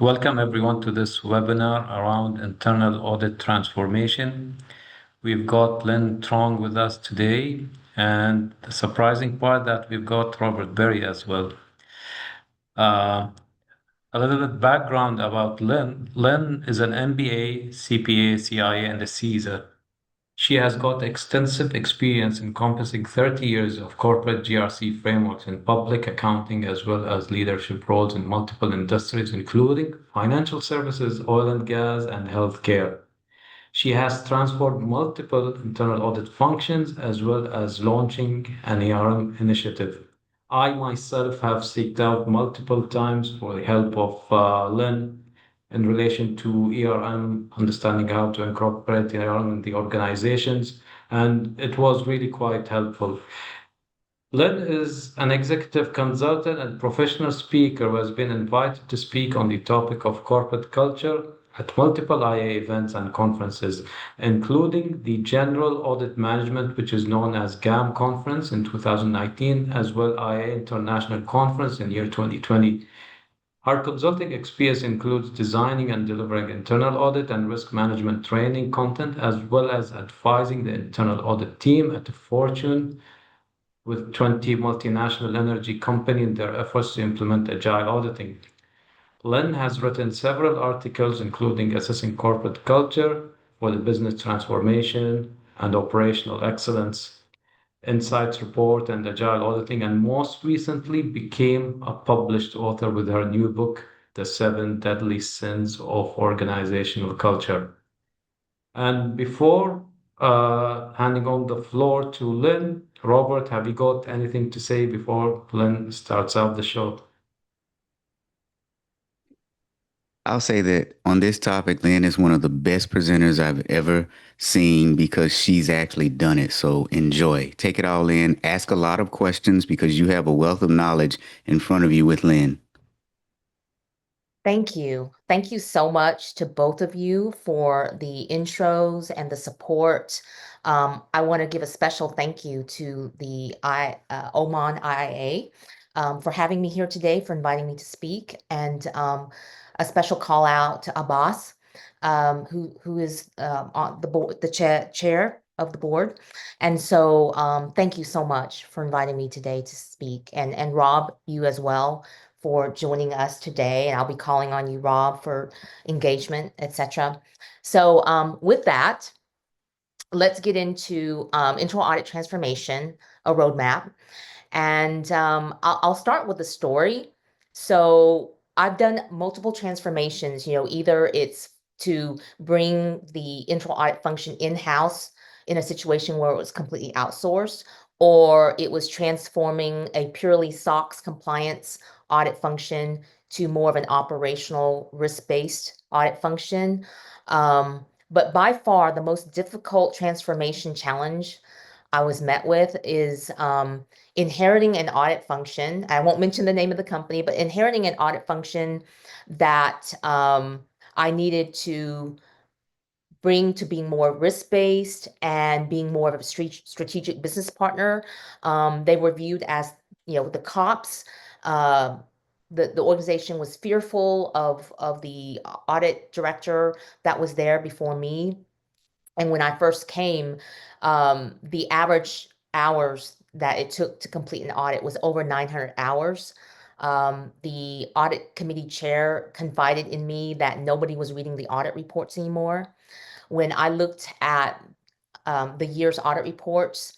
Welcome everyone to this webinar around internal audit transformation. We've got Lynn Truong with us today, and the surprising part that we've got Robert Berry as well. Uh, a little bit background about Lynn. Lynn is an MBA, CPA, CIA, and a CSER. She has got extensive experience encompassing 30 years of corporate GRC frameworks in public accounting, as well as leadership roles in multiple industries, including financial services, oil and gas, and healthcare. She has transformed multiple internal audit functions as well as launching an ARM initiative. I myself have sought out multiple times for the help of Lynn in relation to ERM, understanding how to incorporate ERM in the organizations, and it was really quite helpful. Lynn is an executive consultant and professional speaker who has been invited to speak on the topic of corporate culture at multiple IIA events and conferences, including the General Audit Management, which is known as GAM Conference in 2019, as well IIA International Conference in year 2020. Her consulting experience includes designing and delivering internal audit and risk management training content, as well as advising the internal audit team at Fortune with 20 multinational energy company in their efforts to implement agile auditing. Lynn has written several articles, including Assessing Corporate Culture for the Business Transformation and Operational Excellence, Insights Report, and Agile Auditing, and most recently became a published author with her new book, The Seven Deadly Sins of Organizational Culture. And before handing on the floor to Lynn, Robert, have you got anything to say before Lynn starts out the show? I'll say that on this topic, Lynn is one of the best presenters I've ever seen because she's actually done it. So enjoy, take it all in, ask a lot of questions because you have a wealth of knowledge in front of you with Lynn. Thank you. Thank you so much to both of you for the intros and the support. I want to give a special thank you to the Oman IIA for having me here today, for inviting me to speak, and a special call out to Abbas, who is on the board, the chair of the board. And so thank you so much for inviting me today to speak, and Rob, you as well, for joining us today. And I'll be calling on you, Rob, for engagement, etc. So with that, let's get into internal audit transformation, a roadmap. And I'll start with the story. So I've done multiple transformations, either it's to bring the internal audit function in-house in a situation where it was completely outsourced, or it was transforming a purely SOX compliance audit function to more of an operational risk-based audit function. But by far, the most difficult transformation challenge I was met with is inheriting an audit function. I won't mention the name of the company, but inheriting an audit function that I needed to bring to being more risk-based and being more of a strategic business partner. They were viewed as, the cops. The organization was fearful of the audit director that was there before me. And when I first came, the average hours that it took to complete an audit was over 900 hours. The audit committee chair confided in me that nobody was reading the audit reports anymore. When I looked at the year's audit reports,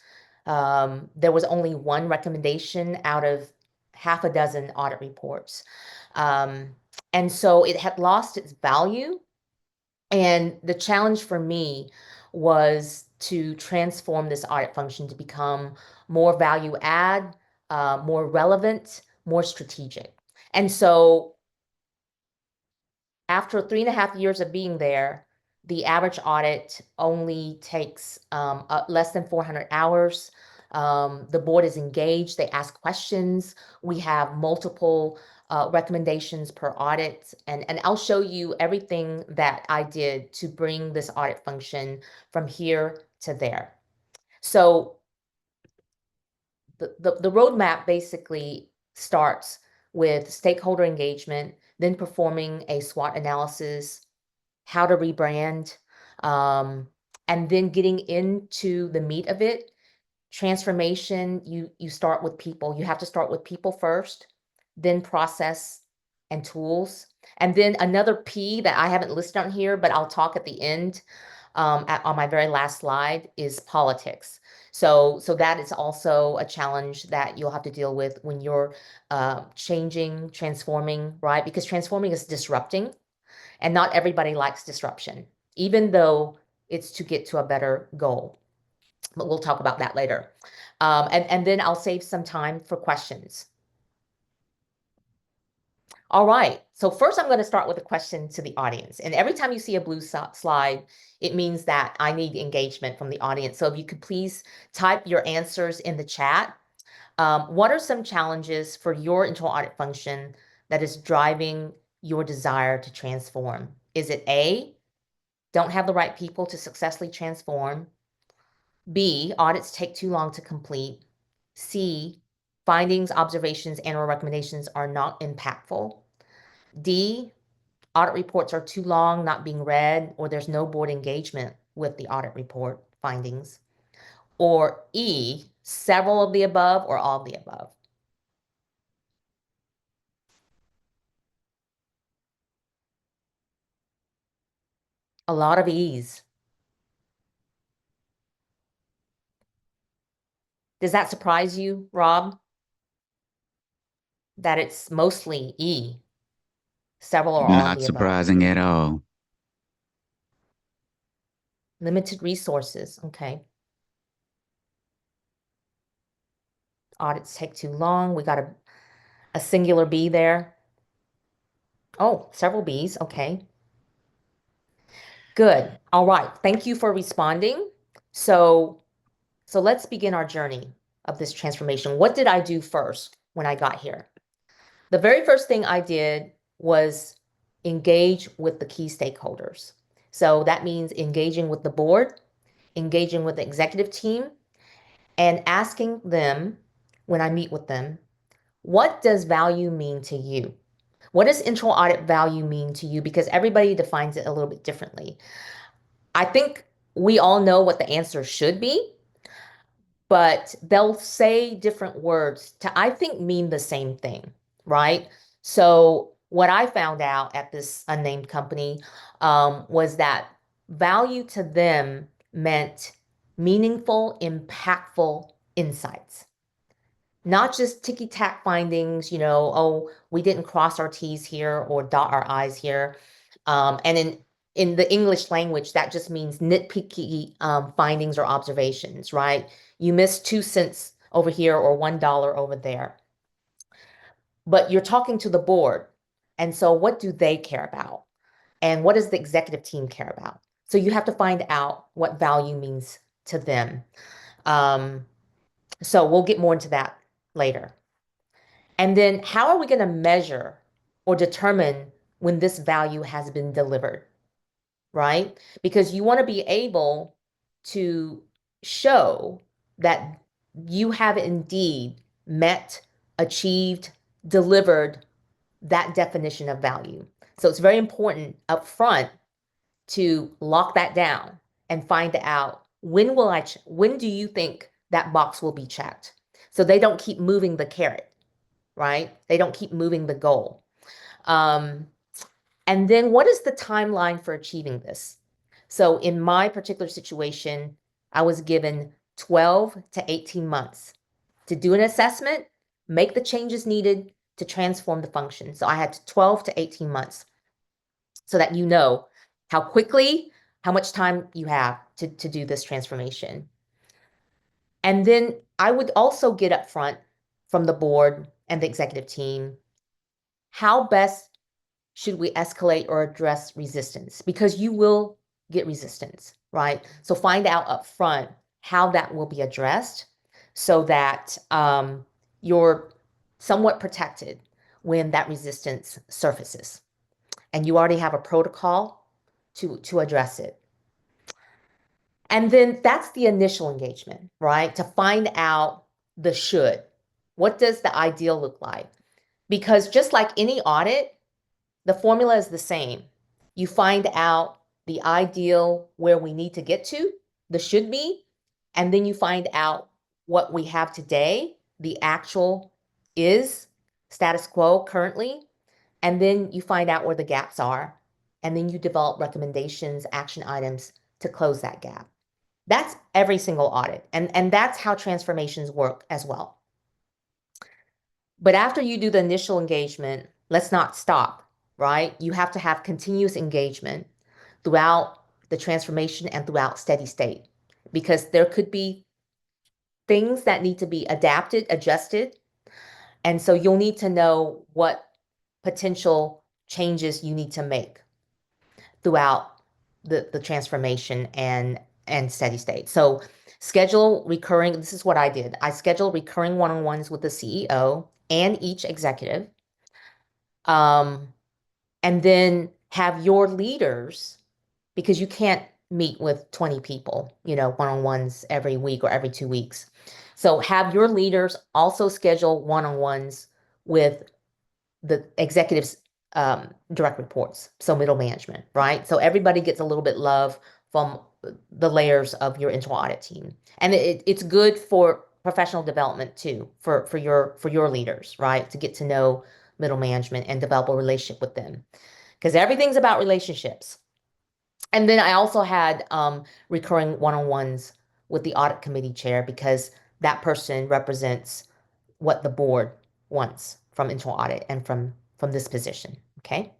there was only one recommendation out of half a dozen audit reports. And so it had lost its value. And the challenge for me was to transform this audit function to become more value add, more relevant, more strategic. And so after 3.5 years of being there, the average audit only takes less than 400 hours. The board is engaged, they ask questions. We have multiple recommendations per audit. And I'll show you everything that I did to bring this audit function from here to there. So the roadmap basically starts with stakeholder engagement, then performing a SWOT analysis, how to rebrand, and then getting into the meat of it. Transformation, you start with people. You have to start with people first, then process and tools. And then another P that I haven't listed on here, but I'll talk at the end, on my very last slide, is politics. So that is also a challenge that you'll have to deal with when you're changing, transforming, right? Because transforming is disrupting, and not everybody likes disruption, even though it's to get to a better goal. But we'll talk about that later. And then I'll save some time for questions. All right, so first I'm going to start with a question to the audience. And every time you see a blue slide, it means that I need engagement from the audience. So if you could please type your answers in the chat. What are some challenges for your internal audit function that is driving your desire to transform? Is it A, don't have the right people to successfully transform? B, audits take too long to complete? C, findings, observations, and/or recommendations are not impactful? D, audit reports are too long, not being read, or there's no board engagement with the audit report findings? Or E, several of the above or all of the above? A lot of E's. Does that surprise you, Rob, that it's mostly E, several or all of Not the above? surprising at all. Limited resources, okay. Audits take too long. We got a singular B there. Oh, several B's, okay. Good, all right, thank you for responding. So let's begin our journey of this transformation. What did I do first when I got here? The very first thing I did was engage with the key stakeholders. So that means engaging with the board, engaging with the executive team, and asking them, when I meet with them, what does value mean to you? What does internal audit value mean to you? Because everybody defines it a little bit differently. I think we all know what the answer should be, but they'll say different words to, I think, mean the same thing, right? So what I found out at this unnamed company was that value to them meant meaningful, impactful insights, not just ticky-tack findings, oh, we didn't cross our T's here or dot our I's here. And in the English language, that just means nitpicky findings or observations, right? You missed 2 cents over here or $1 over there. But you're talking to the board. And so what do they care about? And what does the executive team care about? So you have to find out what value means to them. So we'll get more into that later. And then how are we going to measure or determine when this value has been delivered, right? Because you want to be able to show that you have indeed met, achieved, delivered that definition of value. So it's very important up front to lock that down and find out when do you think that box will be checked? So they don't keep moving the carrot, right? They don't keep moving the goal. And then what is the timeline for achieving this? So in my particular situation, I was given 12 to 18 months to do an assessment, make the changes needed to transform the function. So I had 12 to 18 months so that you know how quickly, how much time you have to do this transformation. And then I would also get up front from the board and the executive team, how best should we escalate or address resistance? Because you will get resistance, right? So find out up front how that will be addressed so that you're somewhat protected when that resistance surfaces. And you already have a protocol to address it. And then that's the initial engagement, right? To find out the should. What does the ideal look like? Because just like any audit, the formula is the same. You find out the ideal where we need to get to, the should be, and then you find out what we have today, the actual is status quo currently, and then you find out where the gaps are, and then you develop recommendations, action items to close that gap. That's every single audit, and that's how transformations work as well. But after you do the initial engagement, let's not stop, right? You have to have continuous engagement throughout the transformation and throughout steady state, because there could be things that need to be adapted, adjusted. And so you'll need to know what potential changes you need to make throughout the transformation and steady state. So schedule recurring, this is what I did. I scheduled recurring one-on-ones with the CEO and each executive. And then have your leaders, because you can't meet with 20 people, one-on-ones every week or every 2 weeks. So have your leaders also schedule one-on-ones with the executives' direct reports, so middle management, right? So everybody gets a little bit love from the layers of your internal audit team, and it's good for professional development too, for your leaders, right? To get to know middle management and develop a relationship with them, because everything's about relationships. And then I also had recurring one-on-ones with the audit committee chair, because that person represents what the board wants from internal audit and from this position, okay?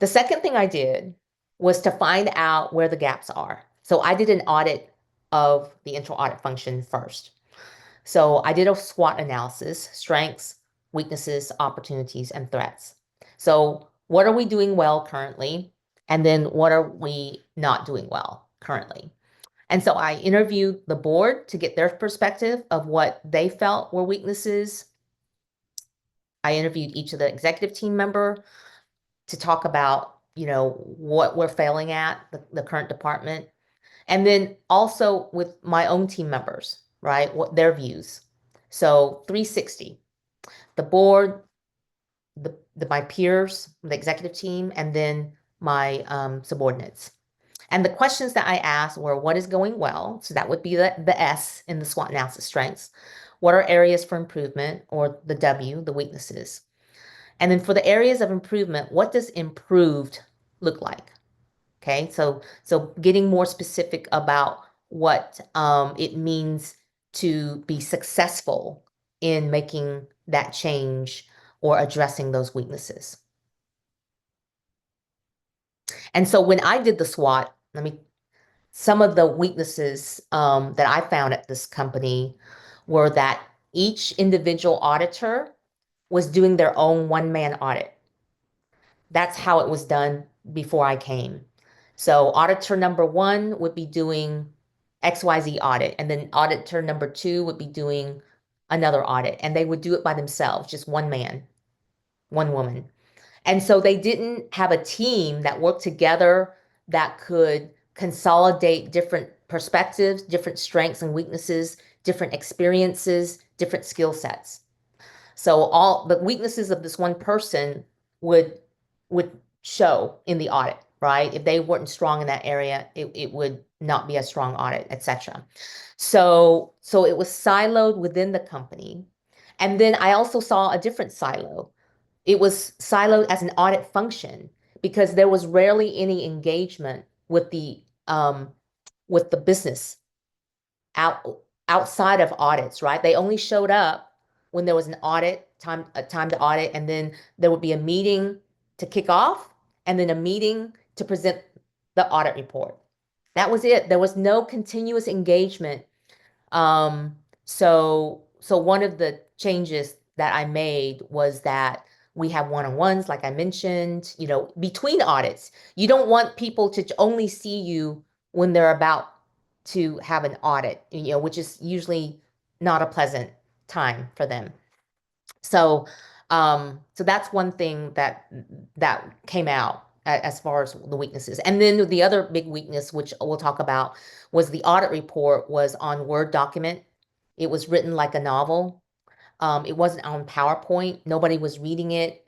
The second thing I did was to find out where the gaps are. So I did an audit of the internal audit function first. So I did a SWOT analysis: strengths, weaknesses, opportunities, and threats. So what are we doing well currently? And then what are we not doing well currently? And so I interviewed the board to get their perspective of what they felt were weaknesses. I interviewed each of the executive team member to talk about, what we're failing at, the current department. And then also with my own team members, right? What their views. So 360, the board, my peers, the executive team, and then my subordinates. And the questions that I asked were, what is going well? So that would be the S in the SWOT analysis: strengths. What are areas for improvement? Or the W, the weaknesses. And then for the areas of improvement, what does improved look like? Okay, so getting more specific about what it means to be successful in making that change or addressing those weaknesses. And so when I did the SWOT, some of the weaknesses that I found at this company were that each individual auditor was doing their own one-man audit. That's how it was done before I came. So auditor number one would be doing XYZ audit, and then auditor number two would be doing another audit, and they would do it by themselves, just one man, one woman. And so they didn't have a team that worked together that could consolidate different perspectives, different strengths and weaknesses, different experiences, different skill sets. So all the weaknesses of this one person would show in the audit, right? If they weren't strong in that area, it would not be a strong audit, etc. So it was siloed within the company. And then I also saw a different silo. It was siloed as an audit function, because there was rarely any engagement with the business outside of audits, right? They only showed up when there was an audit, time to audit, and then there would be a meeting to kick off, and then a meeting to present the audit report. That was it. There was no continuous engagement. So one of the changes that I made was that we have one-on-ones, like I mentioned, between audits. You don't want people to only see you when they're about to have an audit, which is usually not a pleasant time for them. So that's one thing that came out as far as the weaknesses. And then the other big weakness, which we'll talk about, was the audit report was on Word document. It was written like a novel. It wasn't on PowerPoint. Nobody was reading it.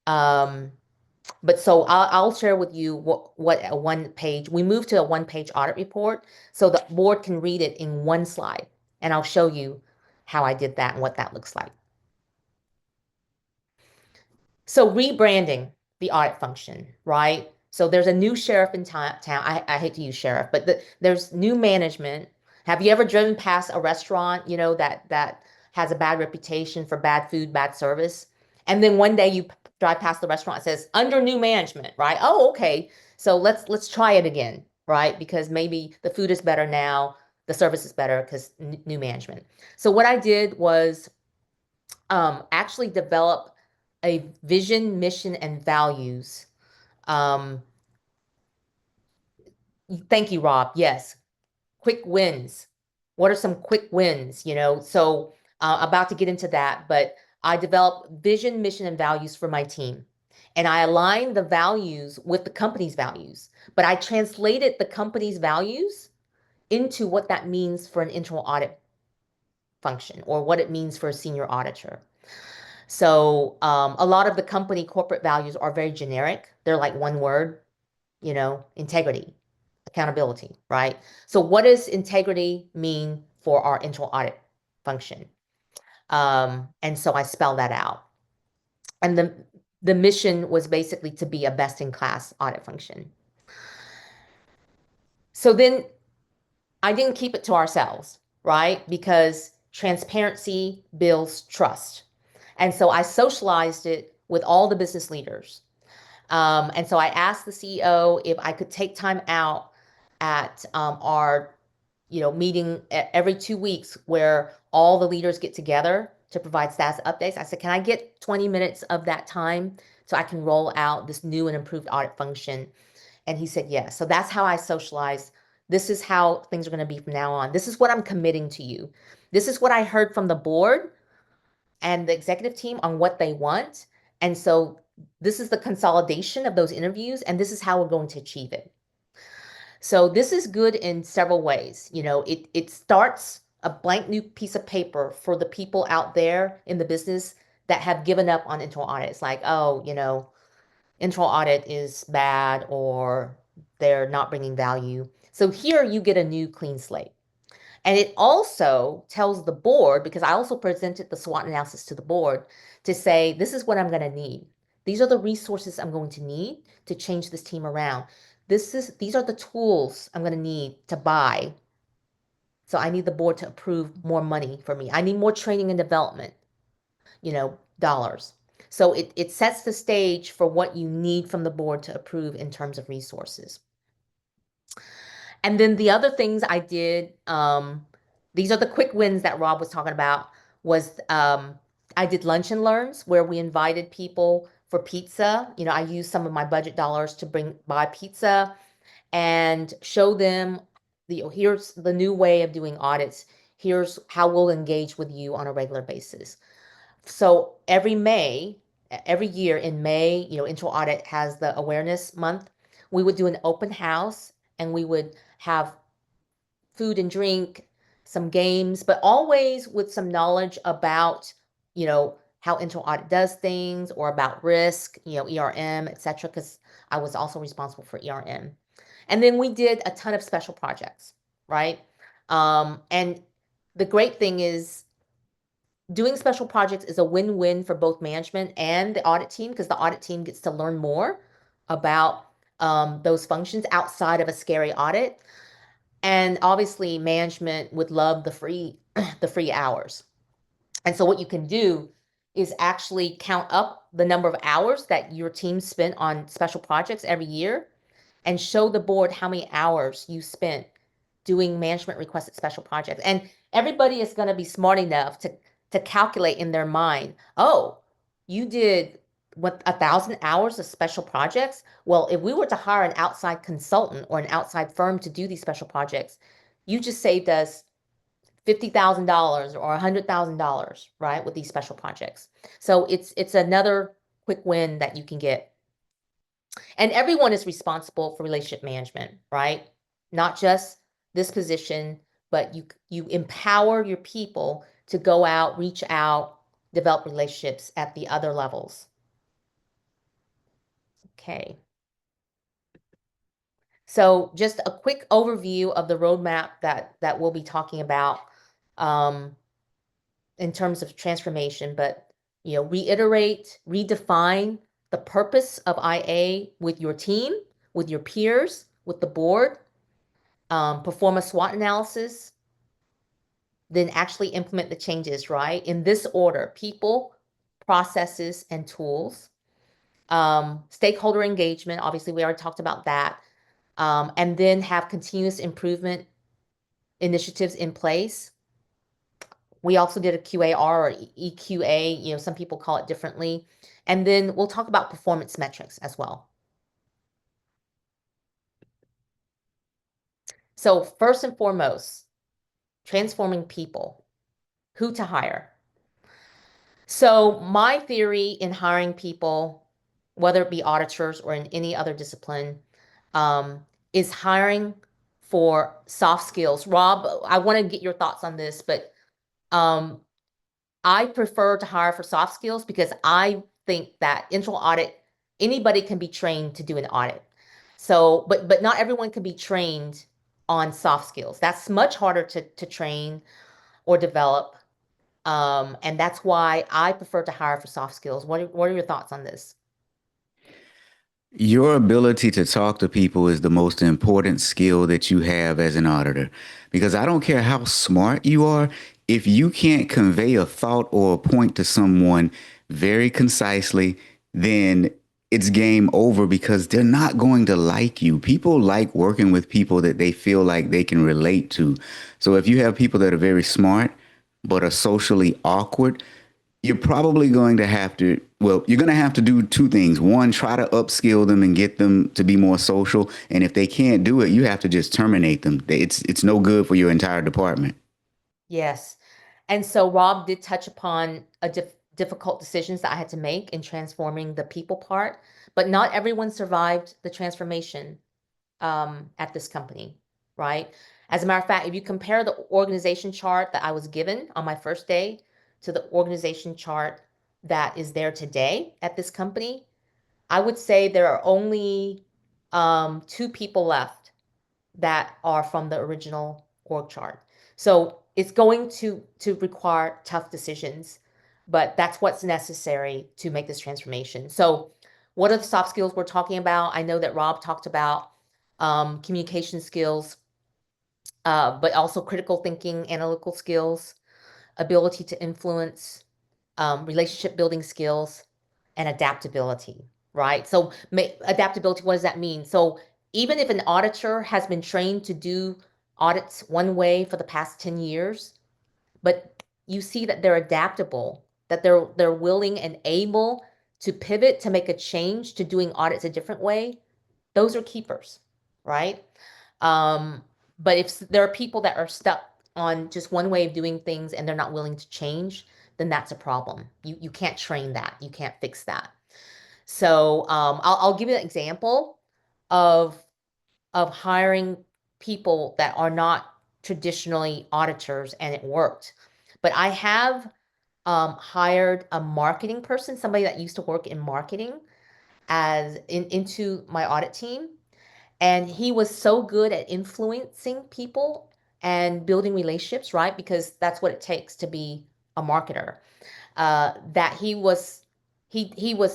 But so I'll share with you what a one page, we moved to a one-page audit report so the board can read it in one slide. And I'll show you how I did that and what that looks like. So rebranding the audit function, right? So there's a new sheriff in town. I hate to use sheriff, but there's new management. Have you ever driven past a restaurant, you know, that has a bad reputation for bad food, bad service? And then one day you drive past the restaurant, it says under new management, right? Oh, okay. So let's try it again, right? Because maybe the food is better now, the service is better because new management. So what I did was actually develop a vision, mission, and values. Um, Thank you, Rob. Yes, quick wins. What are some quick wins? You know, so about to get into that, but I developed vision, mission, and values for my team. And I aligned the values with the company's values, but I translated the company's values into what that means for an internal audit function or what it means for a senior auditor. So a lot of the company corporate values are very generic. They're like one word, you know, integrity, accountability, right? So what does integrity mean for our internal audit function? And so I spell that out. And the mission was basically to be a best-in-class audit function. So then I didn't keep it to ourselves, right? Because transparency builds trust. And so I socialized it with all the business leaders. And so I asked the CEO if I could take time out at our, you know, meeting every 2 weeks where all the leaders get together to provide status updates. I said, can I get 20 minutes of that time so I can roll out this new and improved audit function? And he said, yes. So that's how I socialized. This is how things are going to be from now on. This is what I'm committing to you. This is what I heard from the board and the executive team on what they want. And so this is the consolidation of those interviews, and this is how we're going to achieve it. So this is good in several ways. You know, it starts a blank new piece of paper for the people out there in the business that have given up on internal audit. It's like, oh, you know, internal audit is bad or they're not bringing value. So here you get a new clean slate. And it also tells the board, because I also presented the SWOT analysis to the board to say, this is what I'm going to need. These are the resources I'm going to need to change this team around. These are the tools I'm going to need to buy. So I need the board to approve more money for me. I need more training and development, you know, dollars. So it sets the stage for what you need from the board to approve in terms of resources. And then the other things I did, these are the quick wins that Rob was talking about, was I did lunch and learns where we invited people for pizza. You know, I used some of my budget dollars to buy pizza and show them here's the new way of doing audits. Here's how we'll engage with you on a regular basis. So every year in May, you know, Internal Audit has the awareness month. We would do an open house and we would have food and drink, some games, but always with some knowledge about, you know, how internal audit does things or about risk, you know, ERM, et cetera, because I was also responsible for ERM. And then we did a ton of special projects, right? And the great thing is doing special projects is a win-win for both management and the audit team because the audit team gets to learn more about those functions outside of a scary audit. And obviously management would love the free the free hours. And so what you can do is actually count up the number of hours that your team spent on special projects every year and show the board how many hours you spent doing management requested special projects. And everybody is going to be smart enough to calculate in their mind, oh, you did what 1,000 hours of special projects. Well, if we were to hire an outside consultant or an outside firm to do these special projects, you just saved us $50,000 or $100,000, right, with these special projects. So it's another quick win that you can get. And everyone is responsible for relationship management, right? Not just this position, but you empower your people to go out, reach out, develop relationships at the other levels. Okay. So just a quick overview of the roadmap that we'll be talking about in terms of transformation, but reiterate, redefine the purpose of IA with your team, with your peers, with the board, perform a SWOT analysis, then actually implement the changes, right? In this order: people, processes, and tools. Stakeholder engagement, obviously we already talked about that. And then have continuous improvement initiatives in place. We also did a QAR or EQA, some people call it differently. And then we'll talk about performance metrics as well. So first and foremost, transforming people, who to hire. So my theory in hiring people, whether it be auditors or in any other discipline, is hiring for soft skills. Rob, I want to get your thoughts on this, but I prefer to hire for soft skills because I think that internal audit, anybody can be trained to do an audit. So, but not everyone can be trained on soft skills. That's much harder to train or develop. And that's why I prefer to hire for soft skills. What are your thoughts on this? Your ability to talk to people is the most important skill that you have as an auditor. Because I don't care how smart you are, if you can't convey a thought or a point to someone very concisely, then it's game over because they're not going to like you. People like working with people that they feel like they can relate to. So if you have people that are very smart but are socially awkward, you're probably going to have to, well, you're going to have to do two things. One, try to upskill them and get them to be more social. And if they can't do it, you have to just terminate them. It's no good for your entire department. Yes. And so Rob did touch upon a difficult decisions that I had to make in transforming the people part, but not everyone survived the transformation at this company, right? As a matter of fact, if you compare the organization chart that I was given on my first day to the organization chart that is there today at this company, I would say there are only two people left that are from the original org chart. So it's going to require tough decisions, but that's what's necessary to make this transformation. So what are the soft skills we're talking about? I know that Rob talked about communication skills, but also critical thinking, analytical skills, ability to influence, relationship building skills, and adaptability, right? So adaptability, what does that mean? So even if an auditor has been trained to do audits one way for the past 10 years, but you see that they're adaptable, that they're willing and able to pivot to make a change to doing audits a different way, those are keepers, right? Um, but if there are people that are stuck on just one way of doing things and they're not willing to change, then that's a problem. You can't train that. You can't fix that. So I'll give you an example of hiring people that are not traditionally auditors, and it worked. But I have hired a marketing person, somebody that used to work in marketing, into my audit team. And he was so good at influencing people and building relationships, right? Because that's what it takes to be a marketer. That he was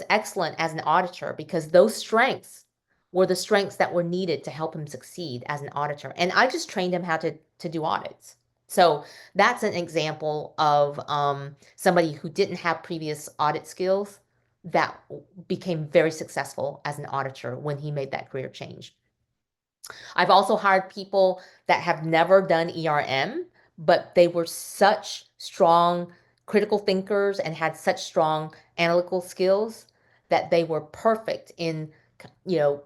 excellent as an auditor because those strengths were the strengths that were needed to help him succeed as an auditor. And I just trained him how to do audits. So that's an example of somebody who didn't have previous audit skills that became very successful as an auditor when he made that career change. I've also hired people that have never done ERM, but they were such strong critical thinkers and had such strong analytical skills that they were perfect in, you know,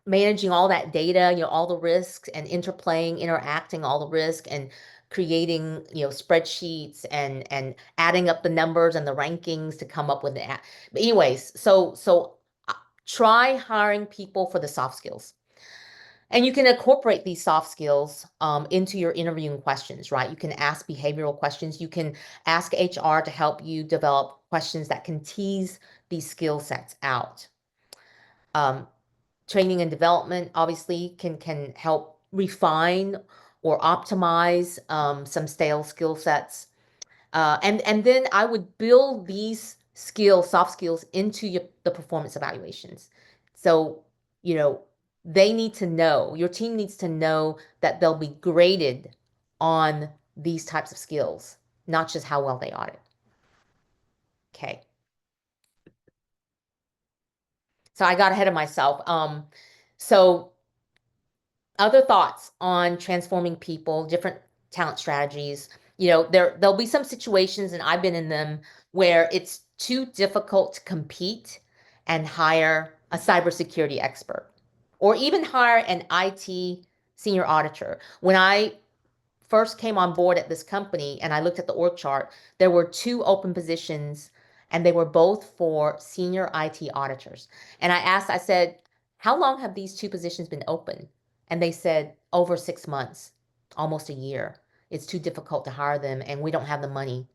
managing all that data, all the risks and interacting all the risk and creating, spreadsheets and adding up the numbers and the rankings to come up with it. But anyways, so try hiring people for the soft skills. And you can incorporate these soft skills into your interviewing questions, right? You can ask behavioral questions. You can ask HR to help you develop questions that can tease these skill sets out. Training and development obviously can help refine or optimize some stale skill sets. And then I would build these skills, soft skills, into the performance evaluations. So, they need to know, your team needs to know that they'll be graded on these types of skills, not just how well they audit. Okay. So I got ahead of myself. So other thoughts on transforming people, different talent strategies. There'll be some situations, and I've been in them, where it's too difficult to compete and hire a cybersecurity expert, or even hire an IT senior auditor. When I first came on board at this company and I looked at the org chart, there were two open positions, and they were both for senior IT auditors. And I said, how long have these two positions been open? And they said, over 6 months, almost a year. It's too difficult to hire them, and we don't have the money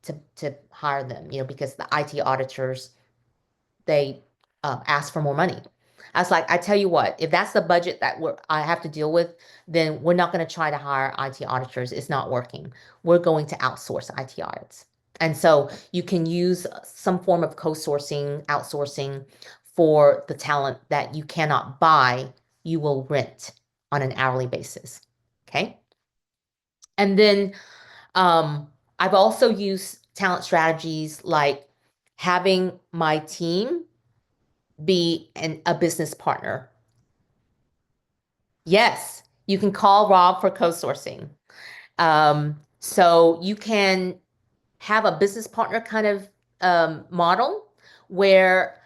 to hire them, because the IT auditors, they ask for more money. I was like, I tell you what, if that's the budget that I have to deal with, then we're not going to try to hire IT auditors. It's not working. We're going to outsource IT audits. And so you can use some form of co-sourcing, outsourcing for the talent that you cannot buy, you will rent on an hourly basis. Okay. And then I've also used talent strategies like having my team be a business partner. Yes, you can call Rob for co-sourcing. So you can have a business partner kind of model where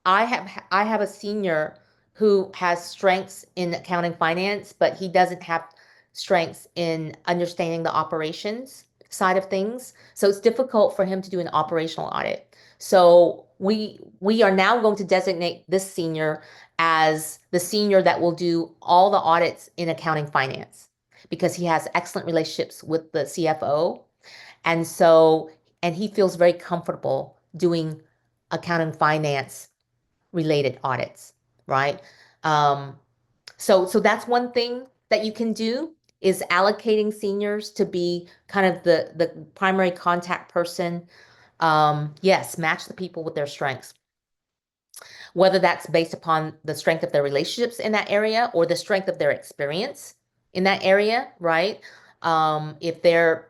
I have a senior who has strengths in accounting finance, but he doesn't have strengths in understanding the operations side of things. So it's difficult for him to do an operational audit. So we are now going to designate this senior as the senior that will do all the audits in accounting finance, because he has excellent relationships with the CFO. And he feels very comfortable doing accounting finance related audits, right? So that's one thing that you can do, is allocating seniors to be kind of the primary contact person. Yes, match the people with their strengths, whether that's based upon the strength of their relationships in that area or the strength of their experience in that area, right? If their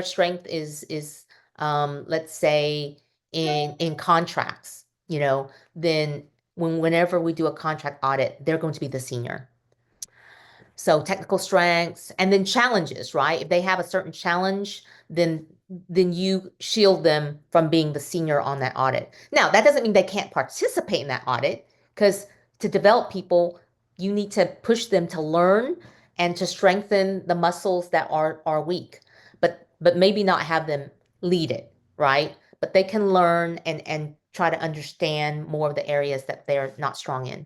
strength is let's say in contracts, then whenever we do a contract audit, they're going to be the senior. So technical strengths, and then challenges, right? If they have a certain challenge, then you shield them from being the senior on that audit. Now, that doesn't mean they can't participate in that audit, because to develop people, you need to push them to learn and to strengthen the muscles that are weak, but maybe not have them lead it, right? But they can learn and try to understand more of the areas that they're not strong in.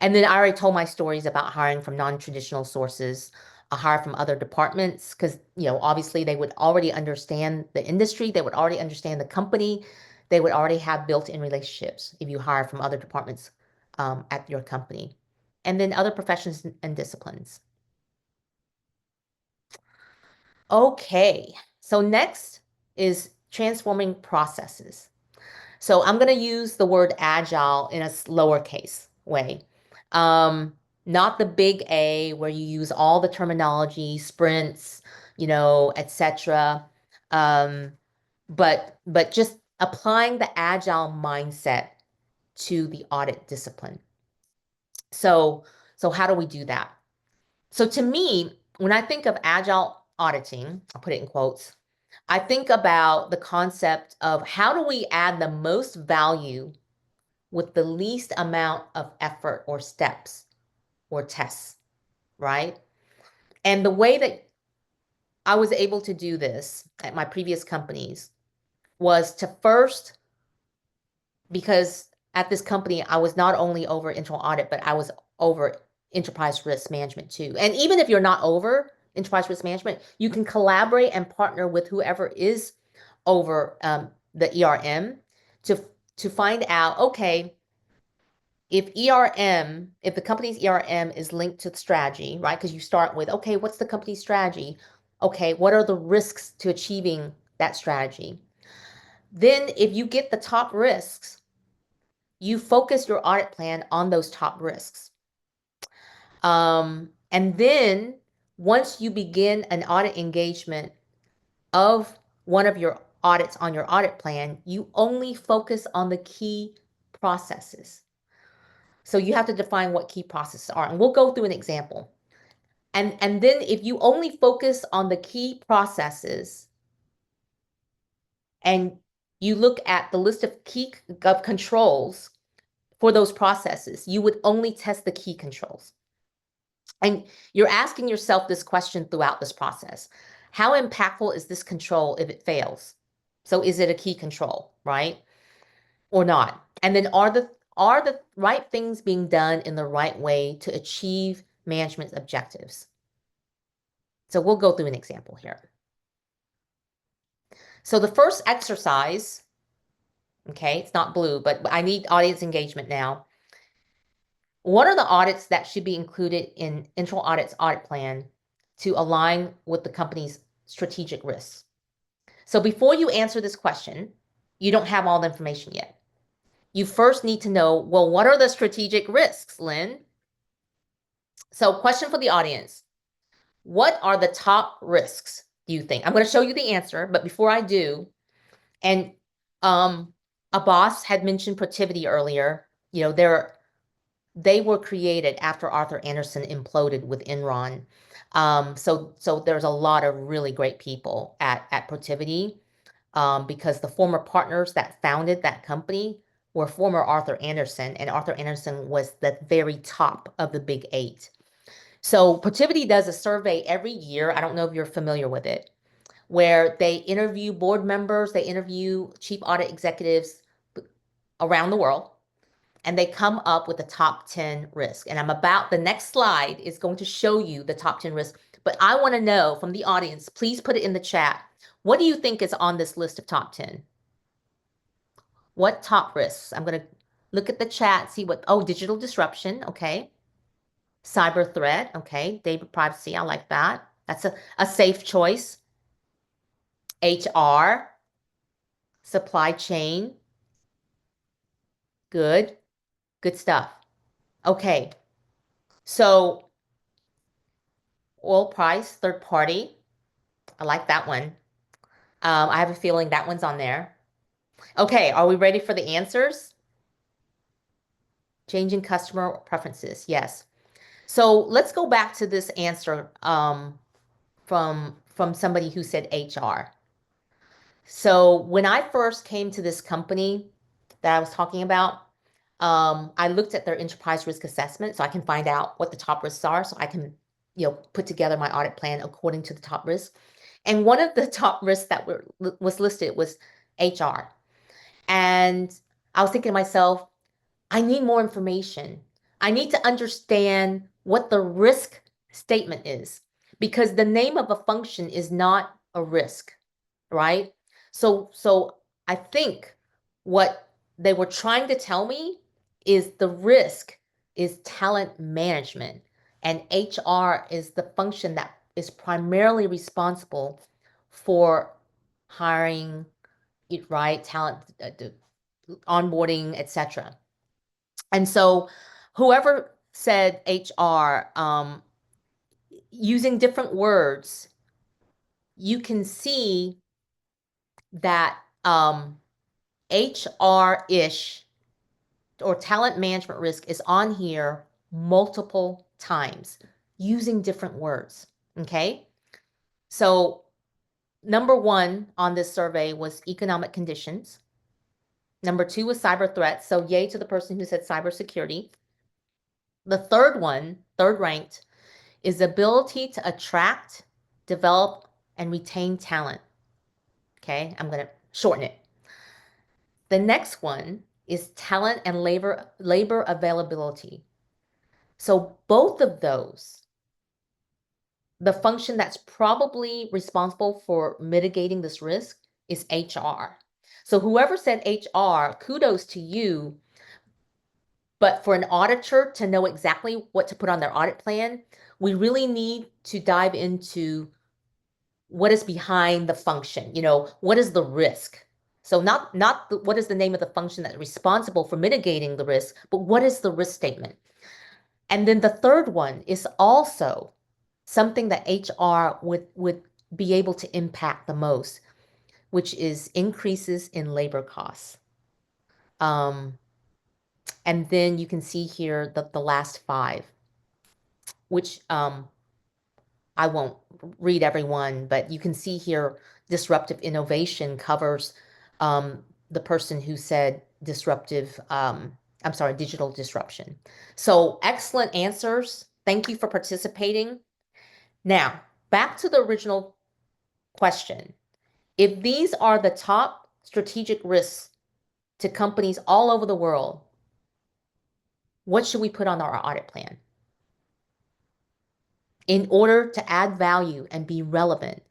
And then I already told my stories about hiring from non-traditional sources, a hire from other departments, because, obviously they would already understand the industry, they would already understand the company, they would already have built-in relationships if you hire from other departments at your company. And then other professions and disciplines. Okay, so next is transforming processes. So I'm going to use the word agile in a lowercase way. Not the big A where you use all the terminology, sprints, etc. But just applying the agile mindset to the audit discipline. So how do we do that? So to me, when I think of agile auditing, I'll put it in quotes, I think about the concept of how do we add the most value with the least amount of effort or steps or tests, right? And the way that I was able to do this at my previous companies was to first, because at this company, I was not only over internal audit, but I was over enterprise risk management too. And even if you're not over enterprise risk management, you can collaborate and partner with whoever is over the ERM to find out, okay, if the company's ERM is linked to the strategy, right? Because you start with, okay, what's the company's strategy? Okay, what are the risks to achieving that strategy? Then if you get the top risks, you focus your audit plan on those top risks. And then once you begin an audit engagement of one of your audits on your audit plan, you only focus on the key processes. So you have to define what key processes are. And we'll go through an example. And then if you only focus on the key processes and you look at the list of key controls for those processes, you would only test the key controls. And you're asking yourself this question throughout this process. How impactful is this control if it fails? So is it a key control, right? Or not? And then are the right things being done in the right way to achieve management's objectives? So we'll go through an example here. So the first exercise, okay, it's not blue, but I need audience engagement now. What are the audits that should be included in internal audit's audit plan to align with the company's strategic risks? So before you answer this question, you don't have all the information yet. You first need to know, well, what are the strategic risks, Lynn? So question for the audience. What are the top risks, do you think? I'm going to show you the answer, but before I do, and Abbas had mentioned Protiviti earlier. You know, they were created after Arthur Andersen imploded with Enron. So there's a lot of really great people at Protiviti because the former partners that founded that company were former Arthur Andersen, and Arthur Andersen was the very top of the big eight. So Protiviti does a survey every year. I don't know if you're familiar with it, where they interview board members, they interview chief audit executives around the world, and they come up with the top 10 risks. And the next slide is going to show you the top 10 risks. But I want to know from the audience, please put it in the chat. What do you think is on this list of top 10? What top risks? I'm going to look at the chat, see digital disruption, okay. Cyber threat, okay. Data privacy, I like that. That's a safe choice. HR, supply chain, good stuff. Okay, so oil price, third party, I like that one. I have a feeling that one's on there. Okay, are we ready for the answers? Changing customer preferences, yes. So let's go back to this answer from somebody who said HR. So when I first came to this company that I was talking about, I looked at their enterprise risk assessment so I can find out what the top risks are, so I can, put together my audit plan according to the top risks. And one of the top risks that was listed was HR. And I was thinking to myself, I need more information. I need to understand what the risk statement is, because the name of a function is not a risk, right? So I think what they were trying to tell me is the risk is talent management, and HR is the function that is primarily responsible for hiring, right, talent, onboarding, etc. And so whoever said HR, using different words, you can see that HR-ish or talent management risk is on here multiple times using different words, okay? So number one on this survey was economic conditions. Number two was cyber threats. So yay to the person who said cybersecurity. The third one, third ranked, is the ability to attract, develop, and retain talent. Okay, I'm going to shorten it. The next one is talent and labor availability. So both of those, the function that's probably responsible for mitigating this risk is HR. So whoever said HR, kudos to you. But for an auditor to know exactly what to put on their audit plan, we really need to dive into what is behind the function. What is the risk? So not what is the name of the function that's responsible for mitigating the risk, but what is the risk statement? And then the third one is also something that HR would be able to impact the most, which is increases in labor costs. And then you can see here the last five, which I won't read everyone, but you can see here disruptive innovation covers the person who said digital disruption. So excellent answers. Thank you for participating. Now, back to the original question. If these are the top strategic risks to companies all over the world, what should we put on our audit plan? In order to add value and be relevant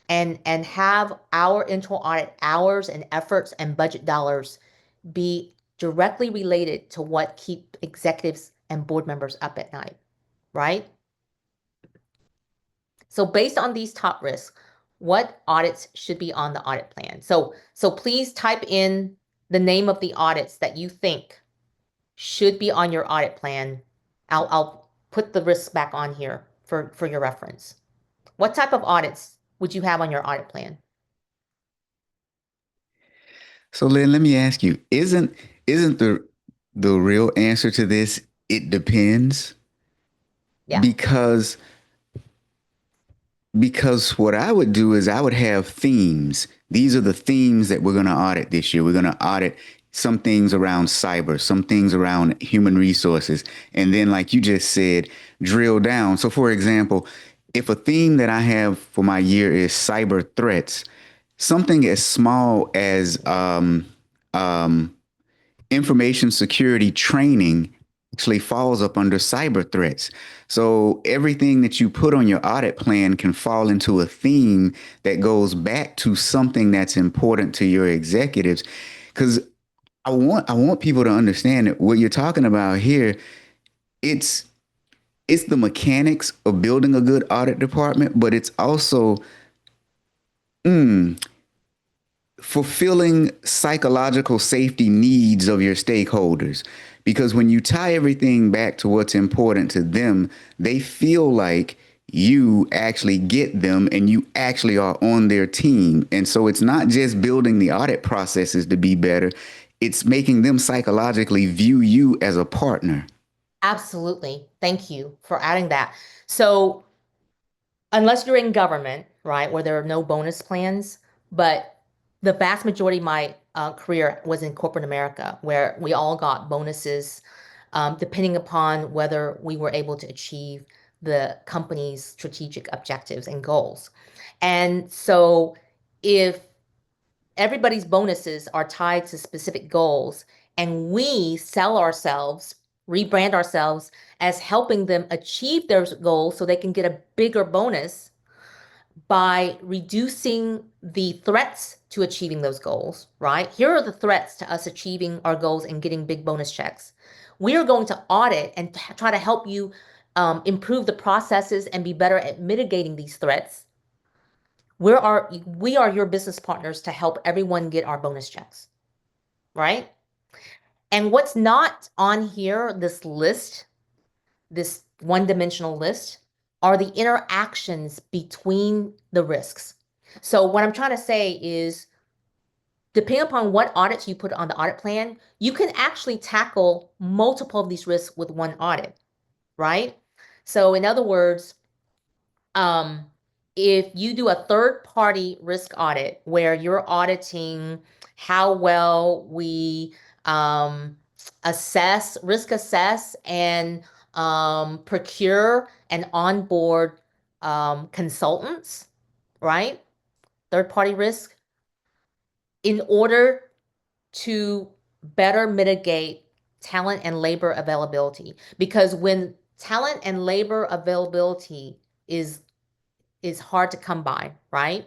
and have our internal audit hours and efforts and budget dollars be directly related to what keep executives and board members up at night, right? So based on these top risks, what audits should be on the audit plan? So please type in the name of the audits that you think should be on your audit plan. I'll put the risks back on here for your reference. What type of audits would you have on your audit plan? So Lynn, let me ask you, isn't the real answer to this, it depends? Yeah. Because what I would do is I would have themes. These are the themes that we're going to audit this year. We're going to audit some things around cyber, some things around human resources. And then, like you just said, drill down. So, for example, if a theme that I have for my year is cyber threats, something as small as information security training actually falls up under cyber threats. So everything that you put on your audit plan can fall into a theme that goes back to something that's important to your executives. Because I want people to understand that what you're talking about here, it's it's the mechanics of building a good audit department, but it's also fulfilling psychological safety needs of your stakeholders. Because when you tie everything back to what's important to them, they feel like you actually get them and you actually are on their team. And so it's not just building the audit processes to be better, it's making them psychologically view you as a partner. Absolutely. Thank you for adding that. So unless you're in government, right, where there are no bonus plans, but the vast majority of my career was in corporate America, where we all got bonuses depending upon whether we were able to achieve the company's strategic objectives and goals. And so if everybody's bonuses are tied to specific goals and we sell ourselves, rebrand ourselves as helping them achieve their goals so they can get a bigger bonus by reducing the threats to achieving those goals, right? Here are the threats to us achieving our goals and getting big bonus checks. We are going to audit and try to help you improve the processes and be better at mitigating these threats. We are your business partners to help everyone get our bonus checks, right? And what's not on here, this list, this one-dimensional list, are the interactions between the risks. So what I'm trying to say is, depending upon what audits you put on the audit plan, you can actually tackle multiple of these risks with one audit, right? So in other words, if you do a third-party risk audit where you're auditing how well we risk assess, and procure and onboard consultants, right? Third-party risk, in order to better mitigate talent and labor availability. Because when talent and labor availability is hard to come by, right?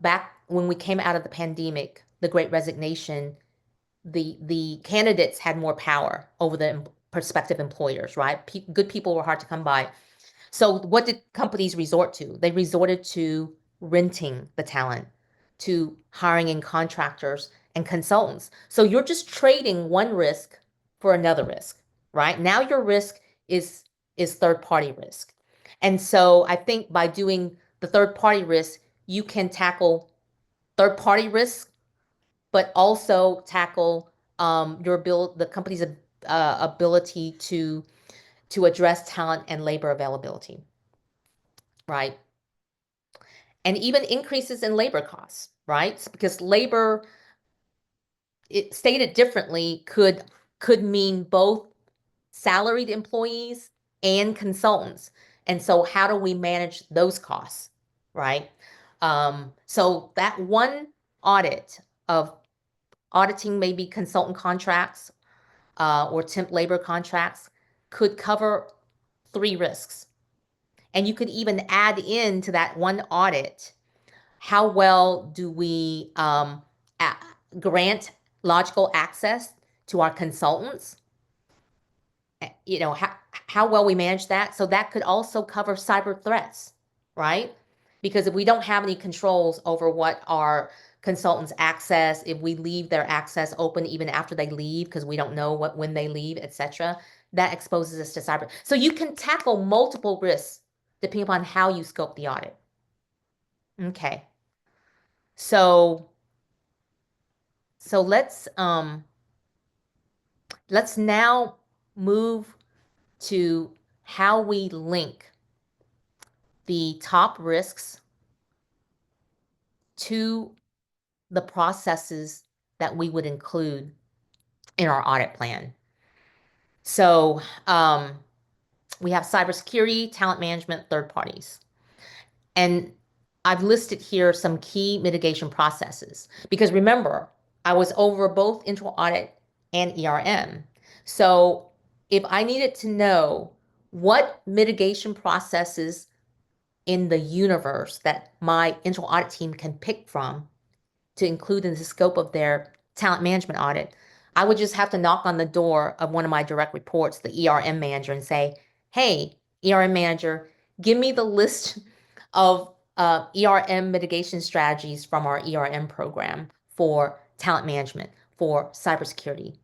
Back when we came out of the pandemic, the Great Resignation, the candidates had more power over the prospective employers, right? Good people were hard to come by. So what did companies resort to? They resorted to renting the talent, to hiring in contractors and consultants. So you're just trading one risk for another risk, right? Now your risk is third-party risk. And so I think by doing the third-party risk, you can tackle third-party risk, but also tackle the company's ability to address talent and labor availability, right? And even increases in labor costs, right? Because labor, it stated differently, could mean both salaried employees and consultants. And so how do we manage those costs, right? So that one audit of auditing maybe consultant contracts or temp labor contracts could cover 3 risks. And you could even add into that one audit, how well do we grant logical access to our consultants? You know, how well we manage that. So that could also cover cyber threats, right? Because if we don't have any controls over what our consultants access, if we leave their access open even after they leave because we don't know when they leave, etc., that exposes us to cyber. So you can tackle multiple risks depending upon how you scope the audit. Okay. So let's now move to how we link the top risks to the processes that we would include in our audit plan. So we have cybersecurity, talent management, third parties. And I've listed here some key mitigation processes because remember, I was over both internal audit and ERM. So if I needed to know what mitigation processes in the universe that my internal audit team can pick from to include in the scope of their talent management audit, I would just have to knock on the door of one of my direct reports, the ERM manager, and say, hey, ERM manager, give me the list of ERM mitigation strategies from our ERM program for talent management, for cybersecurity.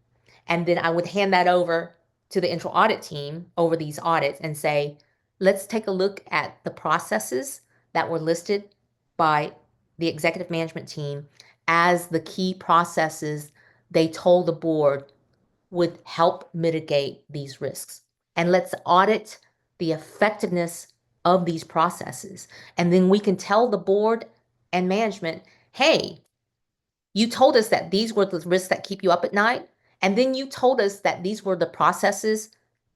And then I would hand that over to the internal audit team over these audits and say, let's take a look at the processes that were listed by the executive management team as the key processes they told the board would help mitigate these risks. And let's audit the effectiveness of these processes. And then we can tell the board and management, hey, you told us that these were the risks that keep you up at night. And then you told us that these were the processes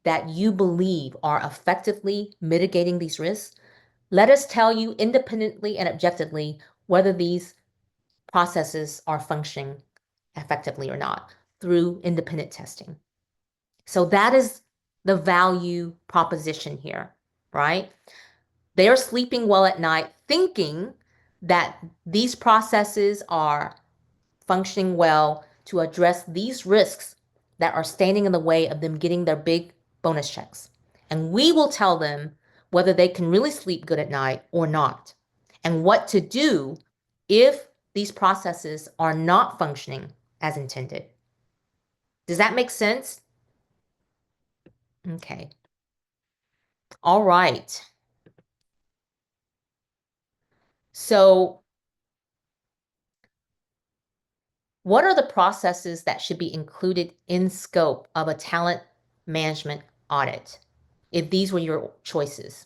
that you believe are effectively mitigating these risks. Let us tell you independently and objectively whether these processes are functioning effectively or not through independent testing. So that is the value proposition here, right? They are sleeping well at night thinking that these processes are functioning well to address these risks that are standing in the way of them getting their big bonus checks. And we will tell them whether they can really sleep good at night or not, and what to do if these processes are not functioning as intended. Does that make sense? Okay. All right. So what are the processes that should be included in scope of a talent management audit if these were your choices?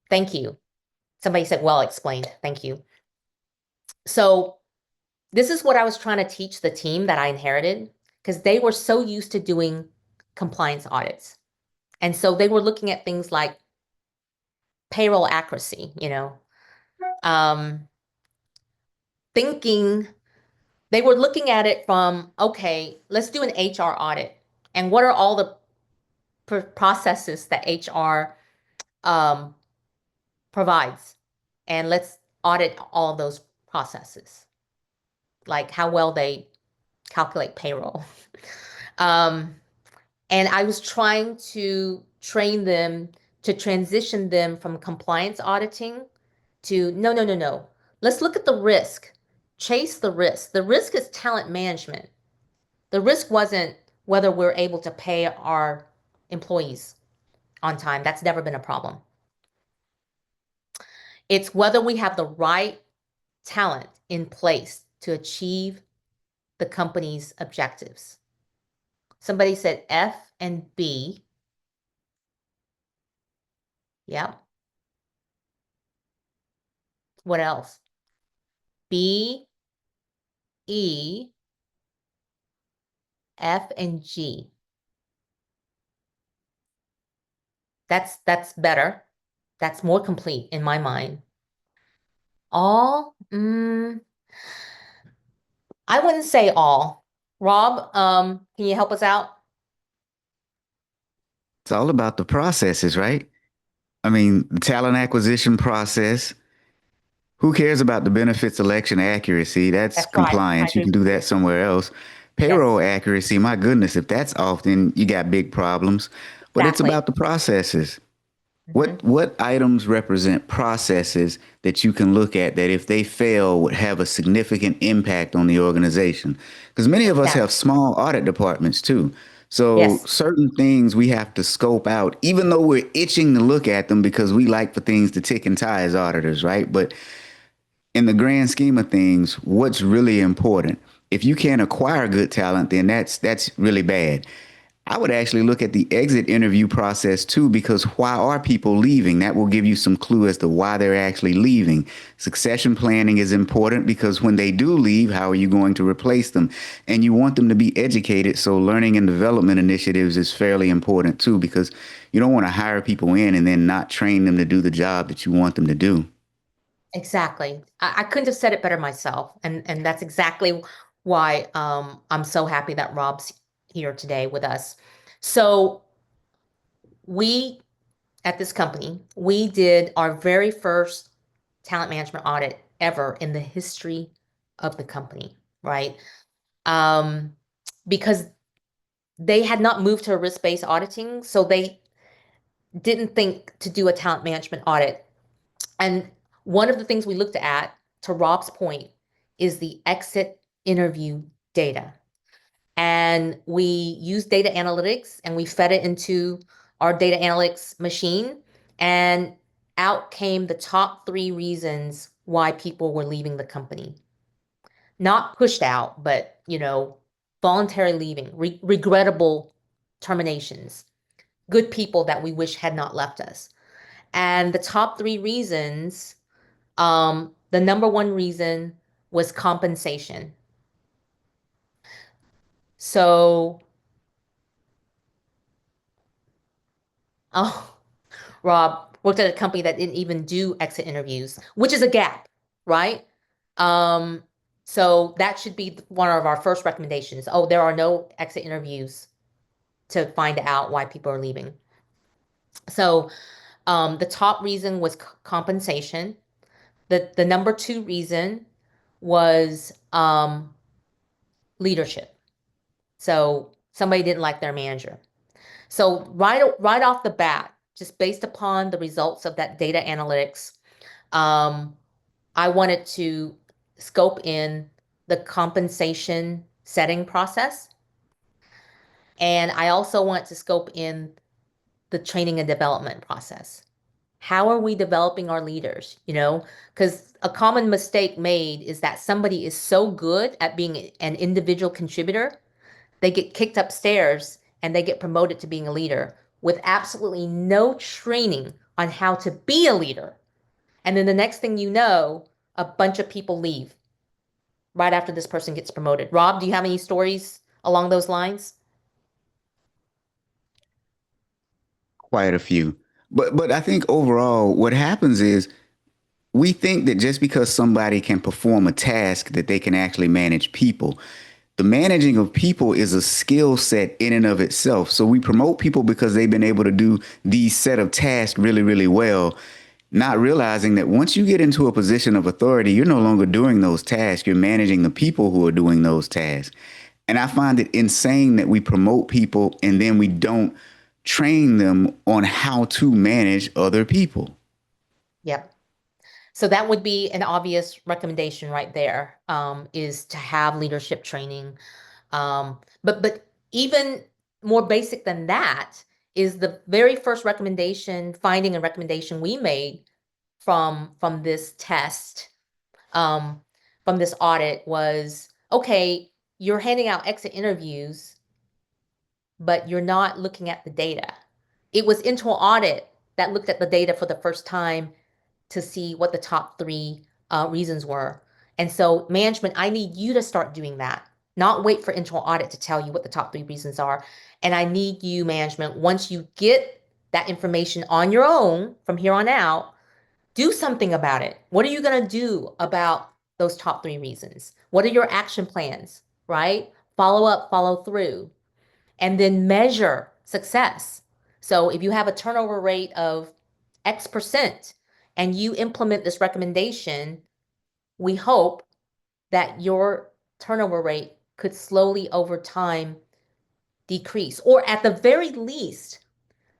Thank you. Somebody said, well explained. Thank you. So this is what I was trying to teach the team that I inherited because they were so used to doing compliance audits. And so they were looking at things like payroll accuracy, thinking they were looking at it from, okay, let's do an HR audit. And what are all the processes that HR provides? And let's audit all of those processes, like how well they calculate payroll. And I was trying to train them to transition them from compliance auditing to no, no, no, no. Let's look at the risk. Chase the risk. The risk is talent management. The risk wasn't whether we're able to pay our employees on time. That's never been a problem. It's whether we have the right talent in place to achieve the company's objectives. Somebody said F and B. Yep. What else? B, E, F, and G. That's better. That's more complete in my mind. All, I wouldn't say all. Rob, can you help us out? It's all about the processes, right? I mean, the talent acquisition process. Who cares about the benefits election accuracy? That's That's right. I compliance. You agree can do with that you. somewhere else. Payroll Yes, accuracy, my goodness, if that's off, then you got big problems. But it's exactly. about the processes. Mhm. What items represent processes that you can look at that if they fail would have a significant impact on the organization? Because many of us have Exactly. small audit departments too. So Yes, certain things we have to scope out, even though we're itching to look at them because we like for things to tick and tie as auditors, right? But in the grand scheme of things, what's really important? If you can't acquire good talent, then that's really bad. I would actually look at the exit interview process too, because why are people leaving? That will give you some clue as to why they're actually leaving. Succession planning is important because when they do leave, how are you going to replace them? And you want them to be educated. So learning and development initiatives is fairly important too, because you don't want to hire people in and then not train them to do the job that you want them to do. exactly. I couldn't have said it better myself. And that's exactly why I'm so happy that Rob's here today with us. So we at this company, we did our very first talent management audit ever in the history of the company, right? Um, because they had not moved to a risk-based auditing, so they didn't think to do a talent management audit. And one of the things we looked at, to Rob's point, is the exit interview data. And we used data analytics and we fed it into our data analytics machine. And out came the top 3 reasons why people were leaving the company. Not pushed out, but, voluntary leaving, regrettable terminations, good people that we wish had not left us. And the top 3 reasons, the number one reason was compensation. So, oh, Rob worked at a company that didn't even do exit interviews, which is a gap, right? Um, so that should be one of our first recommendations. Oh, there are no exit interviews to find out why people are leaving. So the top reason was compensation. The number 2 reason was leadership. So somebody didn't like their manager. So right off the bat, just based upon the results of that data analytics, um, I wanted to scope in the compensation setting process. And I also want to scope in the training and development process. How are we developing our leaders? Because a common mistake made is that somebody is so good at being an individual contributor, they get kicked upstairs and they get promoted to being a leader with absolutely no training on how to be a leader. And then the next thing you know, a bunch of people leave right after this person gets promoted. Rob, do you have any stories along those lines? Quite a few. But I think overall what happens is we think that just because somebody can perform a task that they can actually manage people. The managing of people is a skill set in and of itself. So we promote people because they've been able to do these set of tasks really, really well. not realizing that once you get into a position of authority, you're no longer doing those tasks. You're managing the people who are doing those tasks. And I find it insane that we promote people and then we don't train them on how to manage other people. Yep. So that would be an obvious recommendation right there, is to have leadership training. But even more basic than that is the very first finding and recommendation we made from this test, um, from this audit was, okay, you're handing out exit interviews, but you're not looking at the data. It was internal audit that looked at the data for the first time to see what the top three reasons were. And so management, I need you to start doing that, not wait for internal audit to tell you what the top three reasons are. And I need you, management, once you get that information on your own from here on out, do something about it. What are you going to do about those top three reasons? What are your action plans, right? Follow up, follow through, and then measure success. So if you have a turnover rate of X% and you implement this recommendation, we hope that your turnover rate could slowly over time decrease, or at the very least,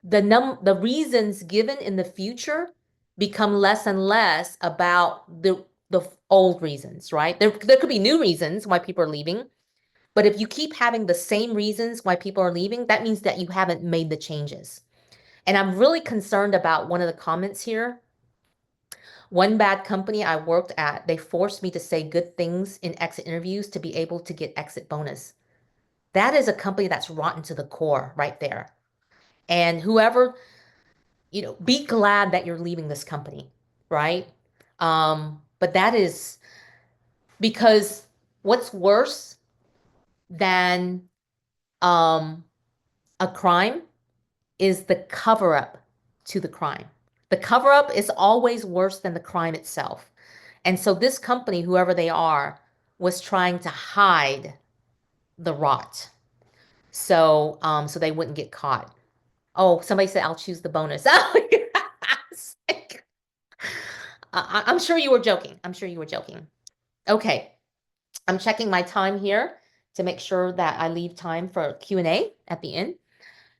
the reasons given in the future become less and less about the old reasons, right? There could be new reasons why people are leaving, but if you keep having the same reasons why people are leaving, that means that you haven't made the changes. And I'm really concerned about one of the comments here. One bad company I worked at, they forced me to say good things in exit interviews to be able to get exit bonus. That is a company that's rotten to the core right there. And whoever, be glad that you're leaving this company, right? But that is because what's worse than um, a crime is the cover up to the crime. The cover up is always worse than the crime itself. And so this company, whoever they are, was trying to hide the rot. So they wouldn't get caught. Oh, somebody said I'll choose the bonus. Oh, yes. I'm sure you were joking. I'm sure you were joking. Okay. I'm checking my time here to make sure that I leave time for Q&A at the end.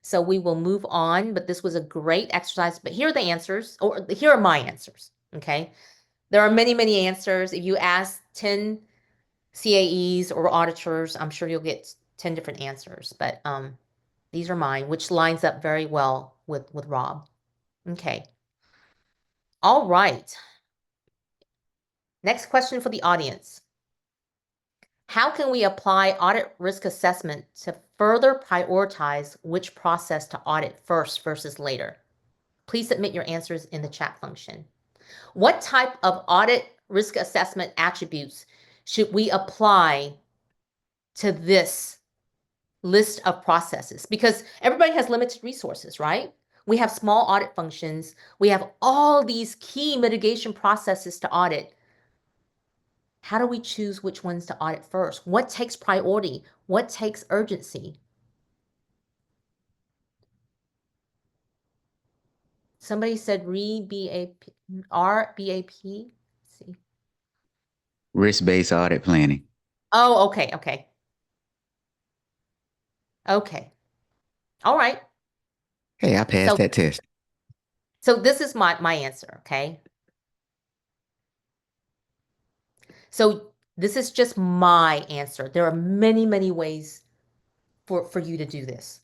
So we will move on, but this was a great exercise. But here are the answers, or here are my answers, okay? There are many, many answers. If you ask 10 CAEs or auditors, I'm sure you'll get 10 different answers. But these are mine, which lines up very well with Rob. Okay. All right. Next question for the audience. How can we apply audit risk assessment to further prioritize which process to audit first versus later? Please submit your answers in the chat function. What type of audit risk assessment attributes should we apply to this list of processes? Because everybody has limited resources, right? We have small audit functions. We have all these key mitigation processes to audit. How do we choose which ones to audit first? What takes priority? What takes urgency? Somebody said RBAP. RBAP. Let's see. Risk-based audit planning. Oh, okay, okay. Okay. All right. Hey, I passed So that test. so this is my answer, okay? So this is just my answer. There are many, many ways for you to do this.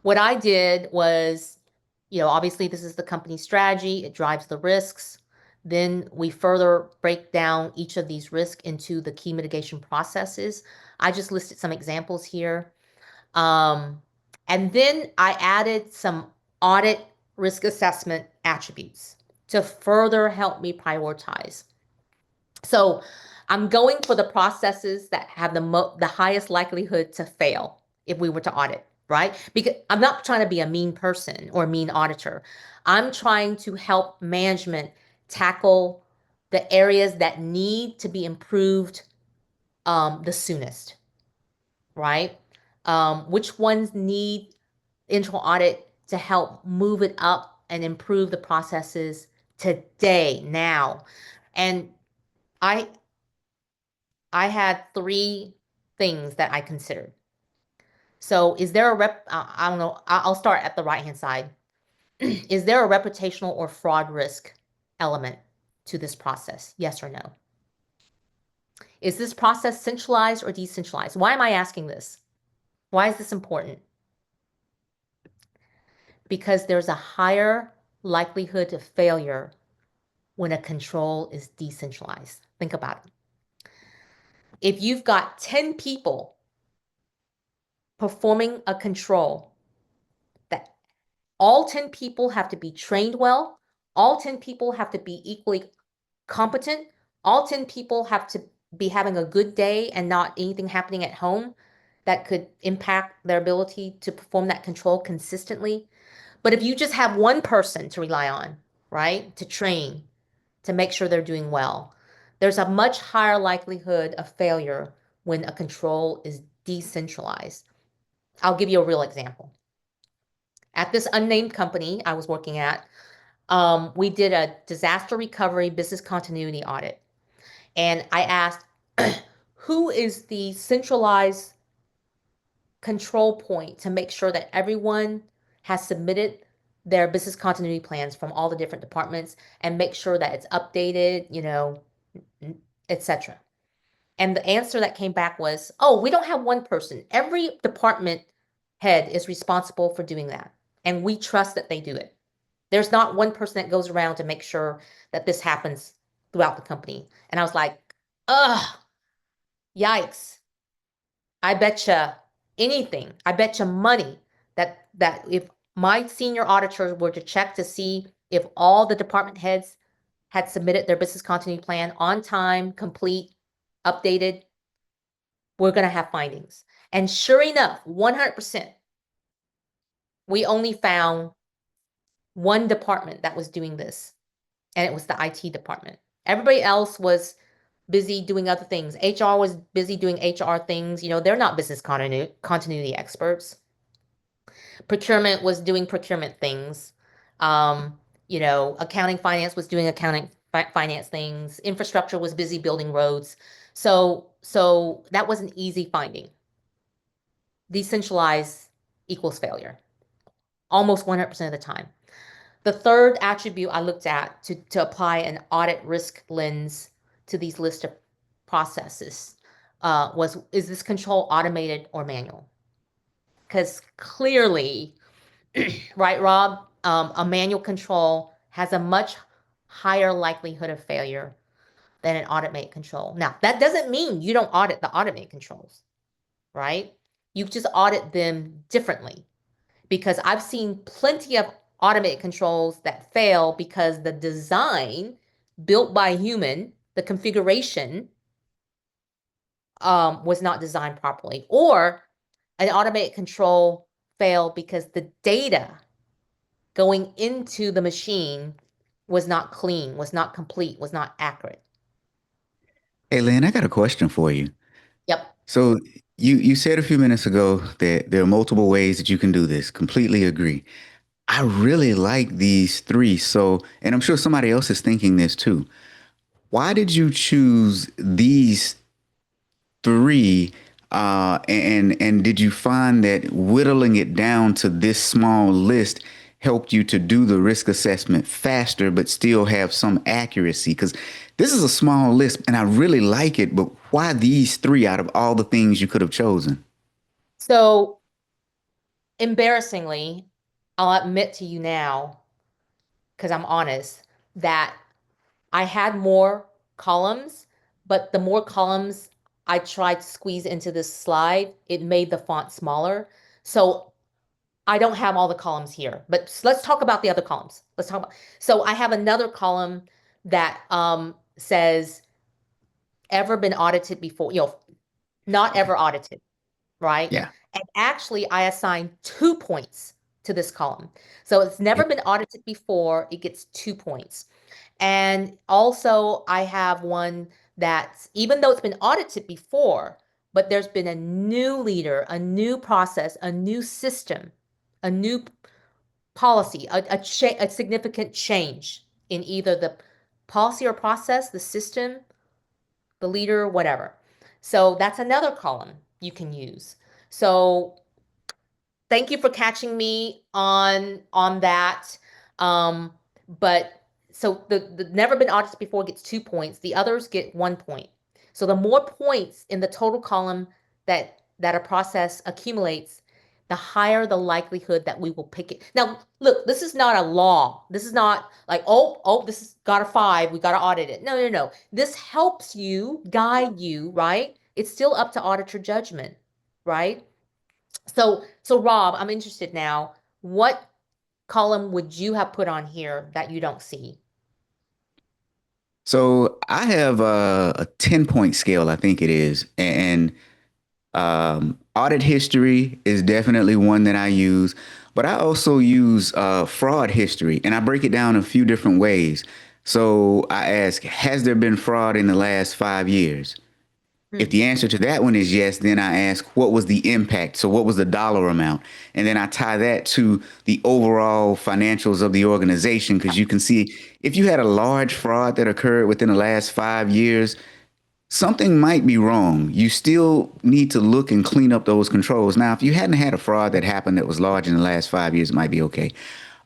What I did was, obviously this is the company strategy. It drives the risks. Then we further break down each of these risks into the key mitigation processes. I just listed some examples here. And then I added some audit risk assessment attributes to further help me prioritize. So I'm going for the processes that have the highest likelihood to fail if we were to audit, right? Because I'm not trying to be a mean person or a mean auditor. I'm trying to help management tackle the areas that need to be improved the soonest, right? Which ones need internal audit to help move it up and improve the processes today, now. And I had 3 things that I considered. So is there a I don't know, I'll start at the right-hand side. Is there a reputational or fraud risk element to this process? Yes or no? Is this process centralized or decentralized? Why am I asking this? Why is this important? Because there's a higher likelihood of failure when a control is decentralized. Think about it. If you've got 10 people performing a control, that all 10 people have to be trained well, all 10 people have to be equally competent, all 10 people have to be having a good day and not anything happening at home that could impact their ability to perform that control consistently. But if you just have one person to rely on, right, to train, to make sure they're doing well, there's a much higher likelihood of failure when a control is decentralized. I'll give you a real example. At this unnamed company I was working at, we did a disaster recovery business continuity audit. And I asked, who is the centralized control point to make sure that everyone has submitted their business continuity plans from all the different departments and make sure that it's updated, etc. And the answer that came back was, oh, we don't have one person. Every department head is responsible for doing that. And we trust that they do it. There's not one person that goes around to make sure that this happens throughout the company. And I was like, ugh, yikes. I betcha anything. I betcha money that if my senior auditors were to check to see if all the department heads had submitted their business continuity plan on time, complete, updated, we're going to have findings. And sure enough, 100%, we only found one department that was doing this, and it was the IT department. Everybody else was busy doing other things. HR was busy doing HR things. They're not business continuity experts. Procurement was doing procurement things. Accounting finance was doing accounting finance things. Infrastructure was busy building roads. So that was an easy finding. Decentralized equals failure, almost 100% of the time. The third attribute I looked at to apply an audit risk lens to these list of processes was, is this control automated or manual? Because clearly, right, Rob, a manual control has a much higher likelihood of failure than an automated control. Now, that doesn't mean you don't audit the automated controls, right? You just audit them differently, because I've seen plenty of automated controls that fail because the design built by human, the configuration, was not designed properly, or an automated control failed because the data going into the machine was not clean, was not complete, was not accurate. Hey, Lynn, I got a question for you. Yep. So you said a few minutes ago that there are multiple ways that you can do this. Completely agree. I really like these 3. So, and I'm sure somebody else is thinking this too. Why did you choose these 3? And did you find that whittling it down to this small list helped you to do the risk assessment faster, but still have some accuracy? Because this is a small list and I really like it, but why these 3 out of all the things you could have chosen? So embarrassingly, I'll admit to you now, because I'm honest, that I had more columns, but the more columns I tried to squeeze into this slide, it made the font smaller. So I don't have all the columns here, but let's talk about the other columns. So I have another column that says ever been audited before, not ever audited, right? Yeah. And actually I assigned 2 points to this column. So it's never been audited before, it gets 2 points. And also I have one that's, even though it's been audited before, but there's been a new leader, a new process, a new system, a new policy, a significant change. in either the policy or process, the system, the leader, whatever. So that's another column you can use. So thank you for catching me on that. But so the never been audited before gets 2 points. The others get 1 point. So the more points in the total column that a process accumulates, the higher the likelihood that we will pick it. Now, look, this is not a law. This is not like, this has got a 5, we got to audit it. No, no, no. This helps you, guide you, right? It's still up to auditor judgment, right? So Rob, I'm interested now. What column would you have put on here that you don't see? So I have a 10-point scale, I think it is. And audit history is definitely one that I use, but I also use fraud history, and I break it down a few different ways. So I ask, has there been fraud in the last 5 years? If the answer to that one is yes, then I ask, what was the impact? So, what was the dollar amount? And then I tie that to the overall financials of the organization. Because you can see if you had a large fraud that occurred within the last 5 years, something might be wrong. You still need to look and clean up those controls. Now, if you hadn't had a fraud that happened that was large in the last 5 years, it might be okay.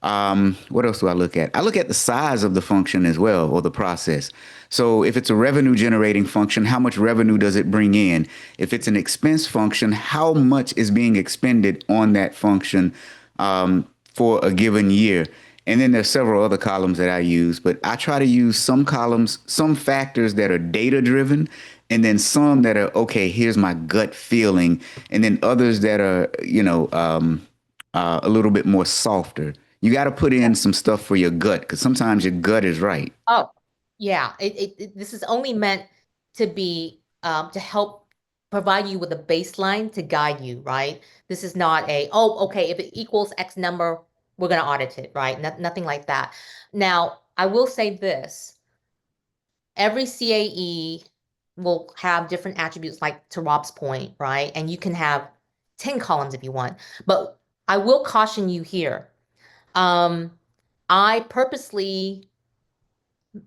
What else do I look at? I look at the size of the function as well, or the process. So if it's a revenue generating function, how much revenue does it bring in? If it's an expense function, how much is being expended on that function for a given year? And then there's several other columns that I use, but I try to use some columns, some factors that are data driven, and then some that are, okay, here's my gut feeling, and then others that are, a little bit more softer. You got to put in some stuff for your gut because sometimes your gut is right. Oh, yeah. This is only meant to be to help provide you with a baseline to guide you, right? This is not okay, if it equals X number, we're going to audit it, right? Nothing like that. Now, I will say this. Every CAE will have different attributes, like to Rob's point, right? And you can have 10 columns if you want. But I will caution you here. I purposely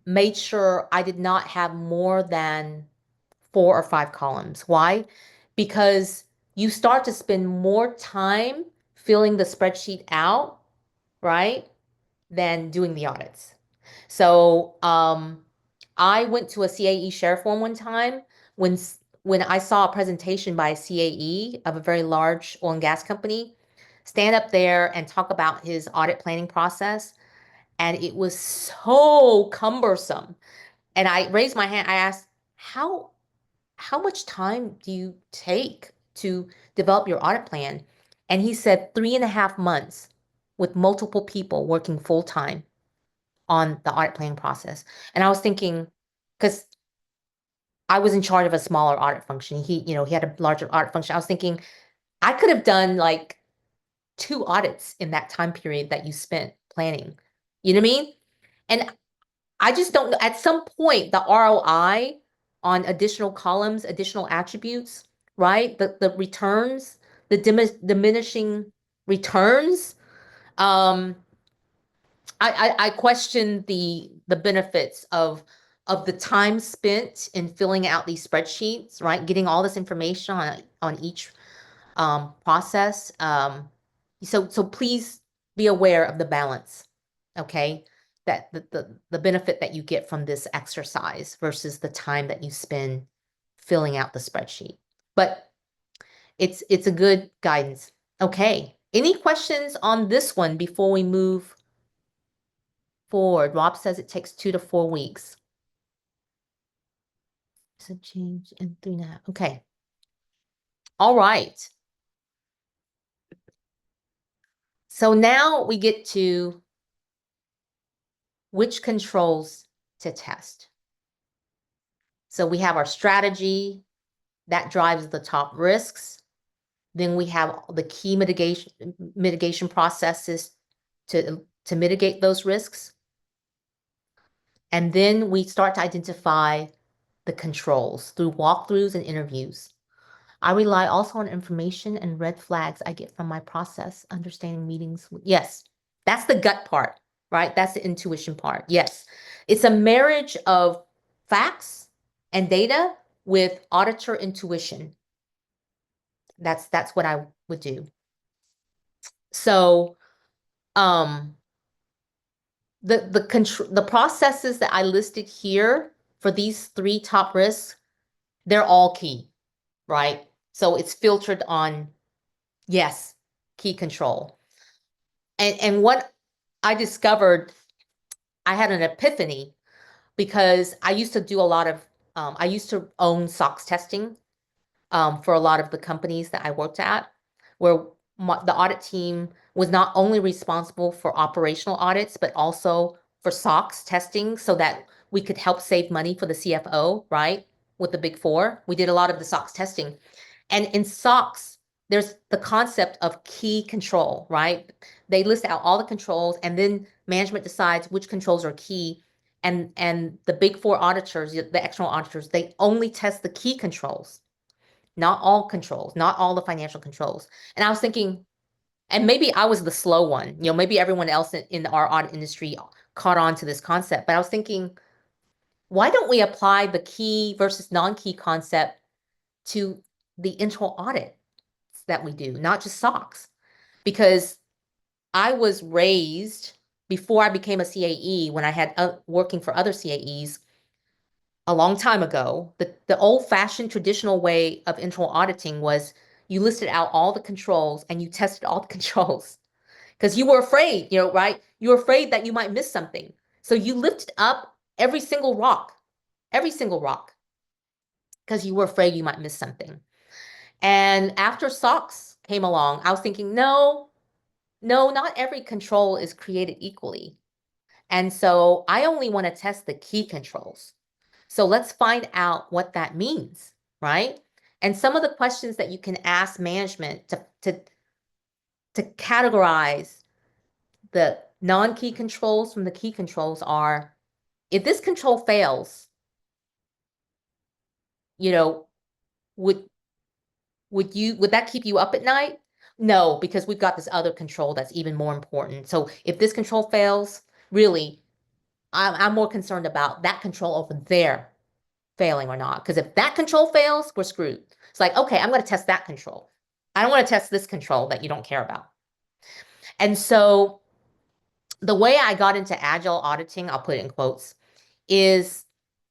made sure I did not have more than 4 or 5 columns. Why? Because you start to spend more time filling the spreadsheet out, right, than doing the audits. So I went to a CAE share forum one time when when I saw a presentation by a CAE of a very large oil and gas company stand up there and talk about his audit planning process. And it was so cumbersome. And I raised my hand. I asked, how much time do you take to develop your audit plan? And he said 3.5 months with multiple people working full time on the audit planning process. And I was thinking, because I was in charge of a smaller audit function. He had a larger audit function. I was thinking I could have done like 2 audits in that time period that you spent planning. You know what I mean? And I just don't know. At some point, the ROI on additional columns, additional attributes, right? The returns, the diminishing returns. Um, I question the benefits of the time spent in filling out these spreadsheets, right? Getting all this information on each process. So please be aware of the balance, okay? That the benefit that you get from this exercise versus the time that you spend filling out the spreadsheet. But it's a good guidance. Okay. Any questions on this one before we move forward? Rob says it takes 2 to 4 weeks. It's a change in 3.5. Okay. All right. So now we get to which controls to test. So we have our strategy that drives the top risks. Then we have the key mitigation processes to mitigate those risks. And then we start to identify the controls through walkthroughs and interviews. I rely also on information and red flags I get from my process, understanding meetings. Yes, that's the gut part, right? That's the intuition part. Yes. It's a marriage of facts and data with auditor intuition. That's what I would do. So, the processes that I listed here for these 3 top risks, they're all key, right? So it's filtered on, yes, key control. And what I discovered, I had an epiphany because I used to do a lot of, I used to own SOX testing for a lot of the companies that I worked at, where the audit team was not only responsible for operational audits, but also for SOX testing so that we could help save money for the CFO, right? With the Big Four. We did a lot of the SOX testing. And in SOX, there's the concept of key control, right? They list out all the controls and then management decides which controls are key. And the Big Four auditors, the external auditors, they only test the key controls, not all controls, not all the financial controls. And I was thinking, and maybe I was the slow one, maybe everyone else in our audit industry caught on to this concept, but I was thinking, why don't we apply the key versus non-key concept to the internal audit that we do, not just SOX? Because I was raised before I became a CAE, when I had working for other CAEs a long time ago, the old-fashioned traditional way of internal auditing was you listed out all the controls and you tested all the controls because you were afraid, right? You were afraid that you might miss something. So you lifted up every single rock, because you were afraid you might miss something. And after SOX came along, I was thinking, no, not every control is created equally. And so I only want to test the key controls. So let's find out what that means, right? And some of the questions that you can ask management to categorize the non-key controls from the key controls are, if this control fails, would that keep you up at night? No, because we've got this other control that's even more important. So if this control fails, really, I'm more concerned about that control over there failing or not. Because if that control fails, we're screwed. It's like, okay, I'm going to test that control. I don't want to test this control that you don't care about. And so the way I got into agile auditing, I'll put it in quotes, is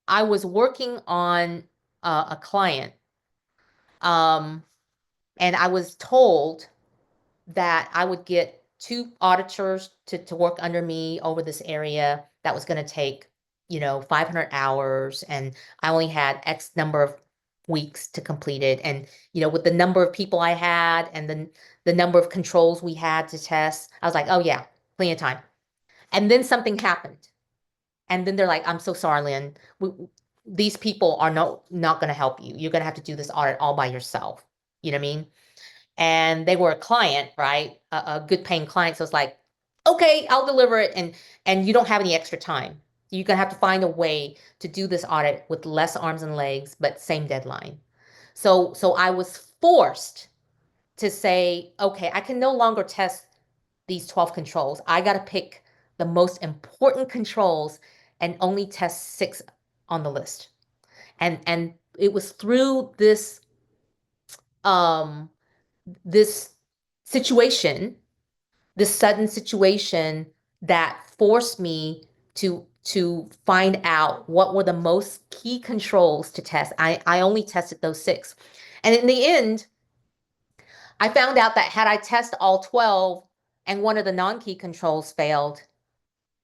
I was working on a client, and I was told that I would get 2 auditors to work under me over this area that was going to take 500 hours, and I only had X number of weeks to complete it. And with the number of people I had and then the number of controls we had to test, I was like, oh yeah, plenty of time. And then something happened, and then they're like, I'm so sorry, Lynn, these people are not going to help you. You're going to have to do this audit all by yourself. You know what I mean? And they were a client, right? A good paying client. So it's like, okay, I'll deliver it. And you don't have any extra time. You're going to have to find a way to do this audit with less arms and legs, but same deadline. So I was forced to say, okay, I can no longer test these 12 controls. I got to pick the most important controls and only test 6 on the list. And it was through this this situation, this sudden situation, that forced me to find out what were the most key controls to test. I only tested those 6. And in the end, I found out that had I tested all 12 and one of the non-key controls failed,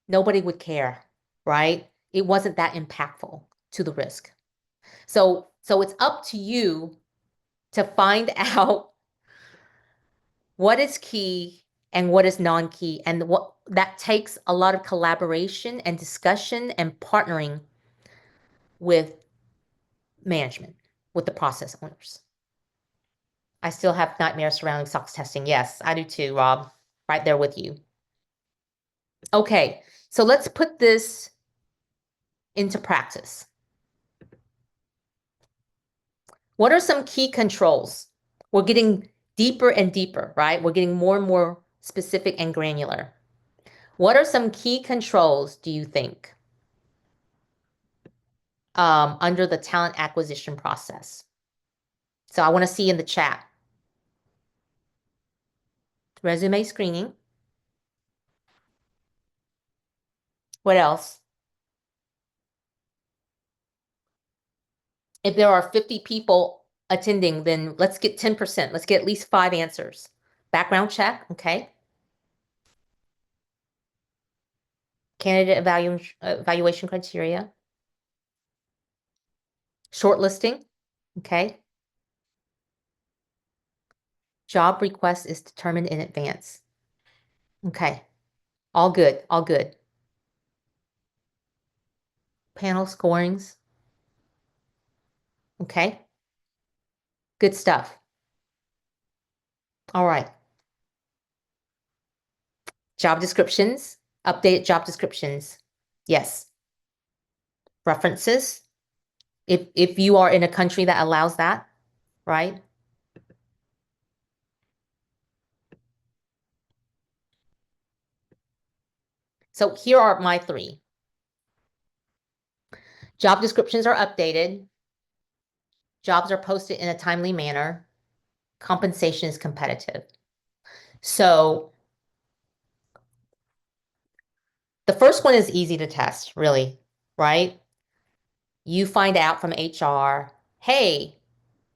nobody would care, right? It wasn't that impactful to the risk. So it's up to you to find out what is key and what is non-key, and what that takes a lot of collaboration and discussion and partnering with management, with the process owners. I still have nightmares surrounding SOX testing. Yes, I do too, Rob. Right there with you. Okay, so let's put this into practice. What are some key controls? We're getting deeper and deeper, right? We're getting more and more specific and granular. What are some key controls, do you think, under the talent acquisition process? So I want to see in the chat. Resume screening. What else? If there are 50 people attending, then let's get 10%. Let's get at least 5 answers. Background check, okay. Candidate evaluation criteria. Shortlisting, okay. Job request is determined in advance. Okay, all good, all good. Panel scorings. Okay, good stuff. All right. Job descriptions, updated job descriptions. Yes. References, if you are in a country that allows that, right? So here are my 3. Job descriptions are updated. Jobs are posted in a timely manner. Compensation is competitive. So the first one is easy to test, really, right? You find out from HR, hey,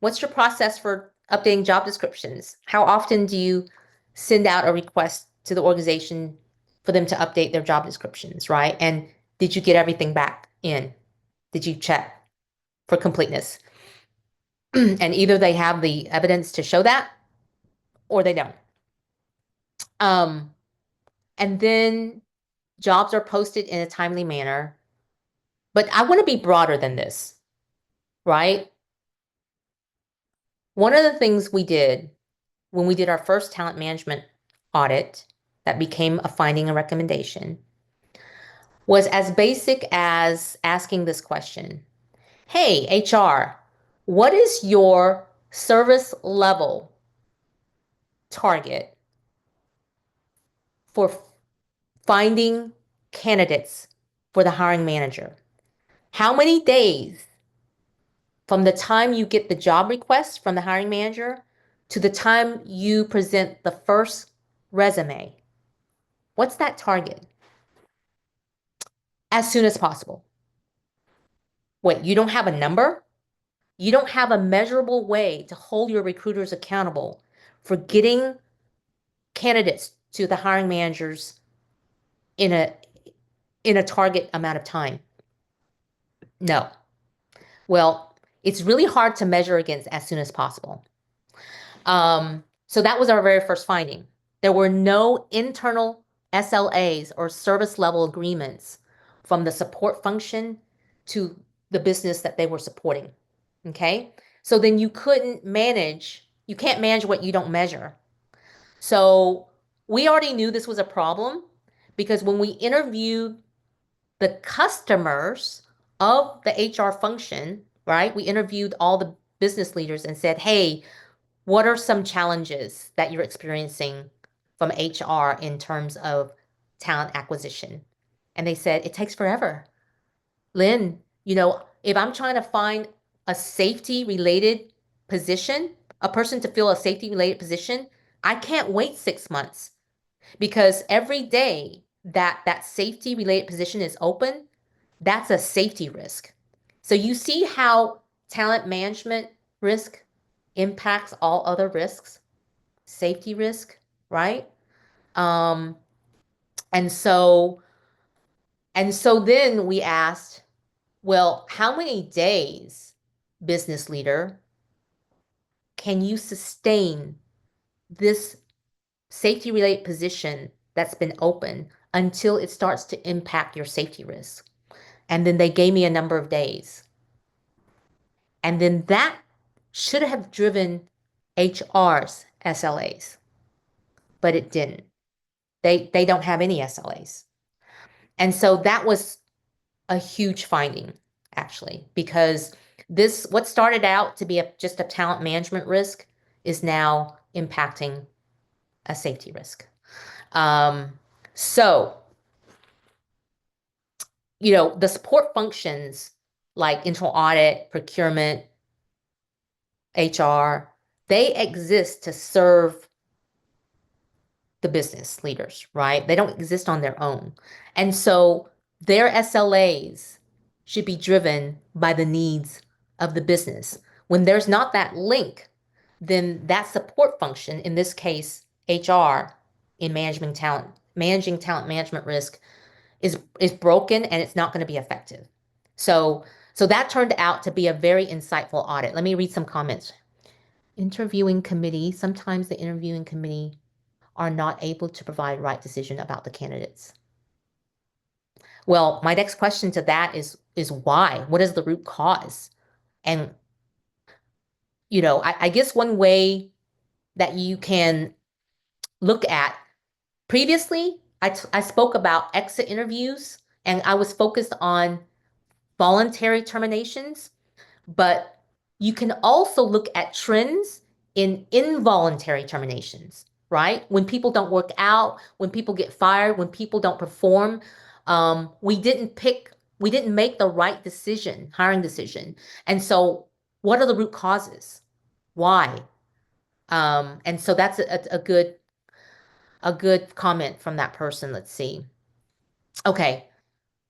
what's your process for updating job descriptions? How often do you send out a request to the organization for them to update their job descriptions, right? And did you get everything back in? Did you check for completeness? And either they have the evidence to show that or they don't. And then jobs are posted in a timely manner. But I want to be broader than this, right? One of the things we did when we did our first talent management audit that became a finding and recommendation was as basic as asking this question. Hey, HR, what is your service level target for finding candidates for the hiring manager? How many days from the time you get the job request from the hiring manager to the time you present the first resume? What's that target? As soon as possible. Wait, you don't have a number? You don't have a measurable way to hold your recruiters accountable for getting candidates to the hiring managers in a target amount of time? No. Well, it's really hard to measure against as soon as possible. So that was our very first finding. There were no internal SLAs or service level agreements from the support function to the business that they were supporting. Okay. So then you can't manage what you don't measure. So we already knew this was a problem because when we interviewed the customers of the HR function, right? We interviewed all the business leaders and said, hey, what are some challenges that you're experiencing from HR in terms of talent acquisition? And they said, it takes forever. Lynn, if I'm trying to find a safety related position, a person to fill a safety related position, I can't wait 6 months because every day that safety related position is open, that's a safety risk. So you see how talent management risk impacts all other risks, safety risk, right? Um, and so then we asked, well, how many days, business leader, can you sustain this safety related position that's been open until it starts to impact your safety risk? And then they gave me a number of days. And then that should have driven HR's SLAs, but it didn't. They don't have any SLAs. And so that was a huge finding, actually, because what started out to be just a talent management risk is now impacting a safety risk. So the support functions like internal audit, procurement, HR, they exist to serve the business leaders, right? They don't exist on their own. And so their SLAs should be driven by the needs of the business. When there's not that link, then that support function, in this case, HR in managing talent management risk is broken and it's not going to be effective. So that turned out to be a very insightful audit. Let me read some comments. Interviewing committee, sometimes the interviewing committee are not able to provide right decision about the candidates. Well, my next question to that is why? What is the root cause? And I guess one way that you can look at previously, I spoke about exit interviews and I was focused on voluntary terminations, but you can also look at trends in involuntary terminations, right? When people don't work out, when people get fired, when people don't perform, we didn't make the right decision, hiring decision. And so what are the root causes? Why? And so that's a good comment from that person. Let's see. Okay.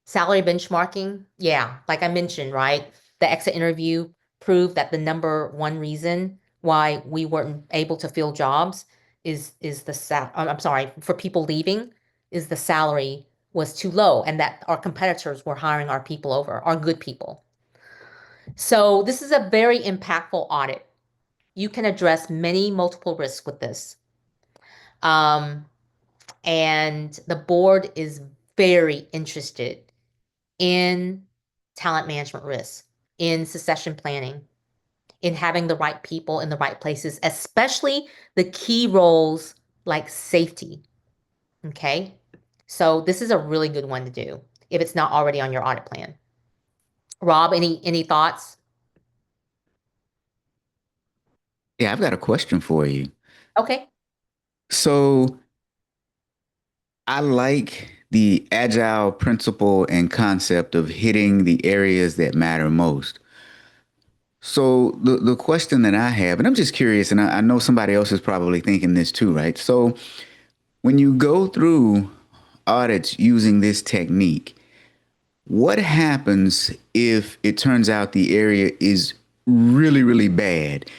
Salary benchmarking. Yeah. Like I mentioned, right? The exit interview proved that the number one reason why we weren't able to fill jobs is I'm sorry, for people leaving is the salary was too low and that our competitors were hiring our people over, our good people. So this is a very impactful audit. You can address many multiple risks with this. And the board is very interested in talent management risks, in succession planning, in having the right people in the right places, especially the key roles like safety. Okay. So this is a really good one to do if it's not already on your audit plan. Rob, any thoughts? Yeah, I've got a question for you. Okay. So I like the agile principle and concept of hitting the areas that matter most. So the question that I have, and I'm just curious, and I know somebody else is probably thinking this too, right? So when you go through audits using this technique, what happens if it turns out the area is really, really bad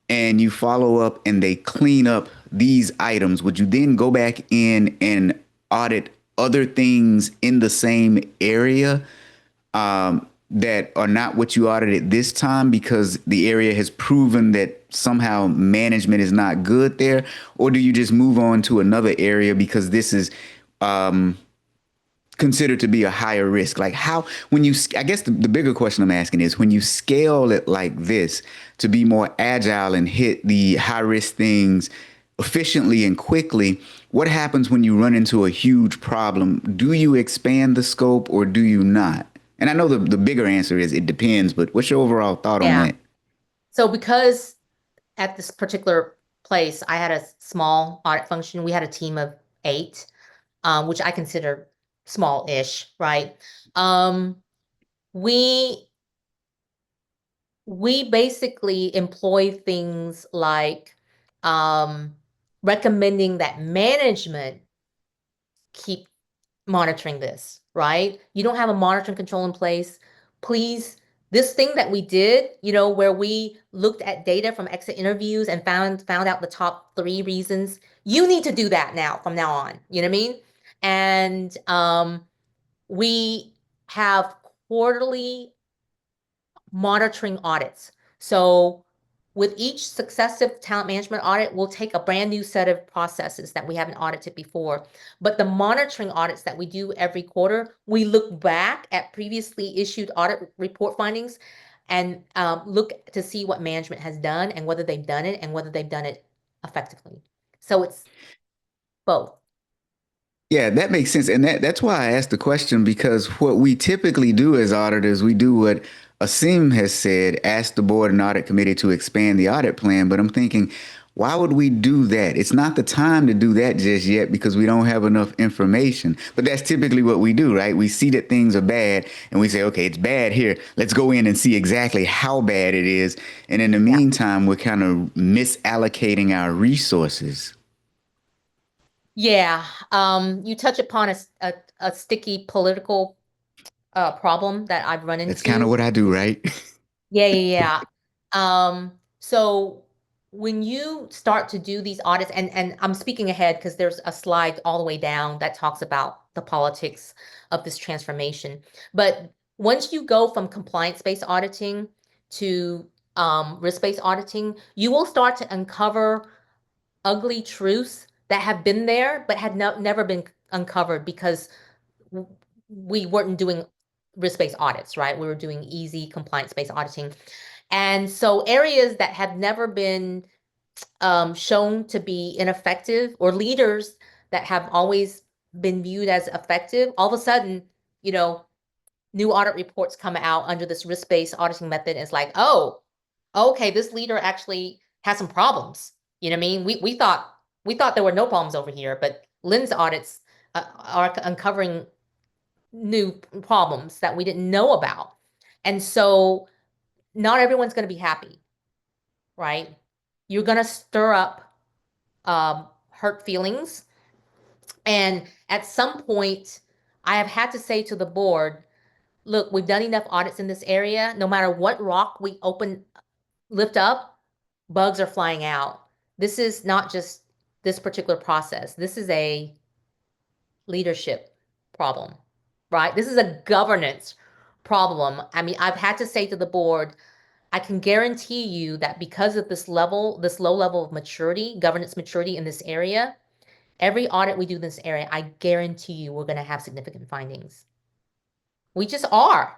and you follow up and they clean up these items? Would you then go back in and audit other things in the same area that are not what you audited this time because the area has proven that somehow management is not good there? Or do you just move on to another area because this is considered to be a higher risk? Like how, when you, I guess the bigger question I'm asking is when you scale it like this to be more agile and hit the high risk things efficiently and quickly, what happens when you run into a huge problem? Do you expand the scope or do you not? And I know the bigger answer is it depends, but what's your overall thought on Yeah. that? So because at this particular place, I had a small audit function, we had a team of 8, which I consider small-ish, right? We we basically employ things like um, recommending that management keep monitoring this, right? You don't have a monitoring control in place. Please, this thing that we did, where we looked at data from exit interviews and found out the top 3 reasons, you need to do that now from now on. You know what I mean? And we have quarterly monitoring audits. So with each successive talent management audit, we'll take a brand new set of processes that we haven't audited before. But the monitoring audits that we do every quarter, we look back at previously issued audit report findings and look to see what management has done and whether they've done it and whether they've done it effectively. So it's both. Yeah, that makes sense. And that's why I asked the question, because what we typically do as auditors, we do what Asim has said, ask the board and audit committee to expand the audit plan. But I'm thinking, Why would we do that? It's not the time to do that just yet because we don't have enough information. But that's typically what we do, right? We see that things are bad and we say, okay, it's bad here. Let's go in and see exactly how bad it is. And in the Yeah. meantime, we're kind of misallocating our resources. Yeah. You touch upon a sticky political problem that I've run That's kind of into. what I do, right? Yeah. So when you start to do these audits, and I'm speaking ahead because there's a slide all the way down that talks about the politics of this transformation. But once you go from compliance-based auditing to risk-based auditing, you will start to uncover ugly truths that have been there but had never been uncovered because we weren't doing risk-based audits, right? We were doing easy compliance-based auditing. And so areas that have never been shown to be ineffective, or leaders that have always been viewed as effective, all of a sudden, you know, new audit reports come out under this risk-based auditing method. And it's like, oh, okay, this leader actually has some problems. You know what I mean? We thought there were no problems over here, but Lynn's audits are uncovering new problems that we didn't know about. And so not everyone's going to be happy, right? You're going to stir up hurt feelings. And at some point, I have had to say to the board, look, we've done enough audits in this area. No matter what rock we lift up, bugs are flying out. This is not just this particular process. This is a leadership problem, right? This is a governance problem. I mean, I've had to say to the board, I can guarantee you that because of this low level of maturity, governance maturity in this area, every audit we do in this area, I guarantee you we're going to have significant findings. We just are.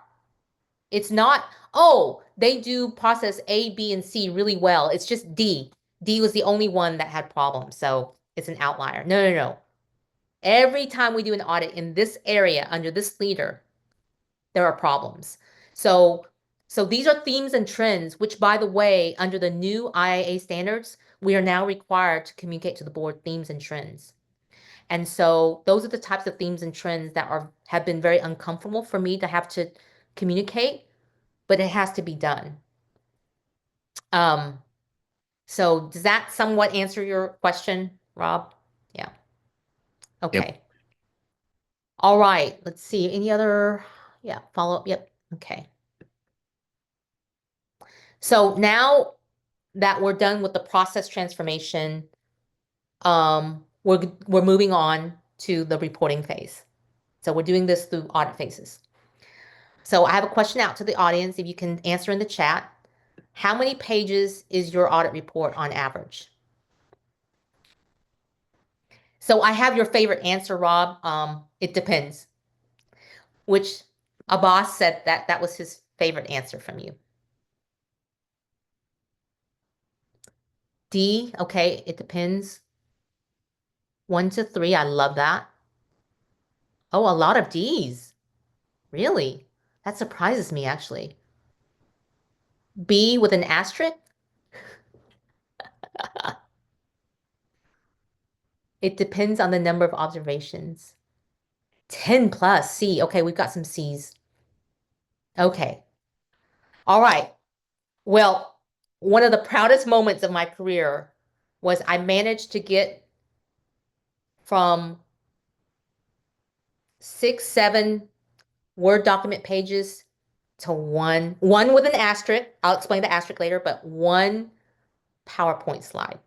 It's not, oh, they do process A, B, and C really well. It's just D. D was the only one that had problems, so it's an outlier. No. Every time we do an audit in this area under this leader, there are problems. So these are themes and trends, which, by the way, under the new IIA standards, we are now required to communicate to the board themes and trends. And so those are the types of themes and trends that have been very uncomfortable for me to have to communicate, but it has to be done. So does that somewhat answer your question, Rob? Yeah. Yep. Okay. All right. Let's see. Any other, follow-up? Yep. Okay. So now that we're done with the process transformation, we're moving on to the reporting phase. So we're doing this through audit phases. So I have a question out to the audience, if you can answer in the chat. How many pages is your audit report on average? So I have your favorite answer, Rob. It depends. Which Abbas said that was his favorite answer from you. D, okay, it depends. 1 to 3, I love that. Oh, a lot of Ds. Really? That surprises me, actually. B with an asterisk? It depends on the number of observations. 10 plus C. Okay, we've got some Cs. Okay. All right. Well, one of the proudest moments of my career was I managed to get from 6, 7 Word document pages to one with an asterisk. I'll explain the asterisk later, but one PowerPoint slide.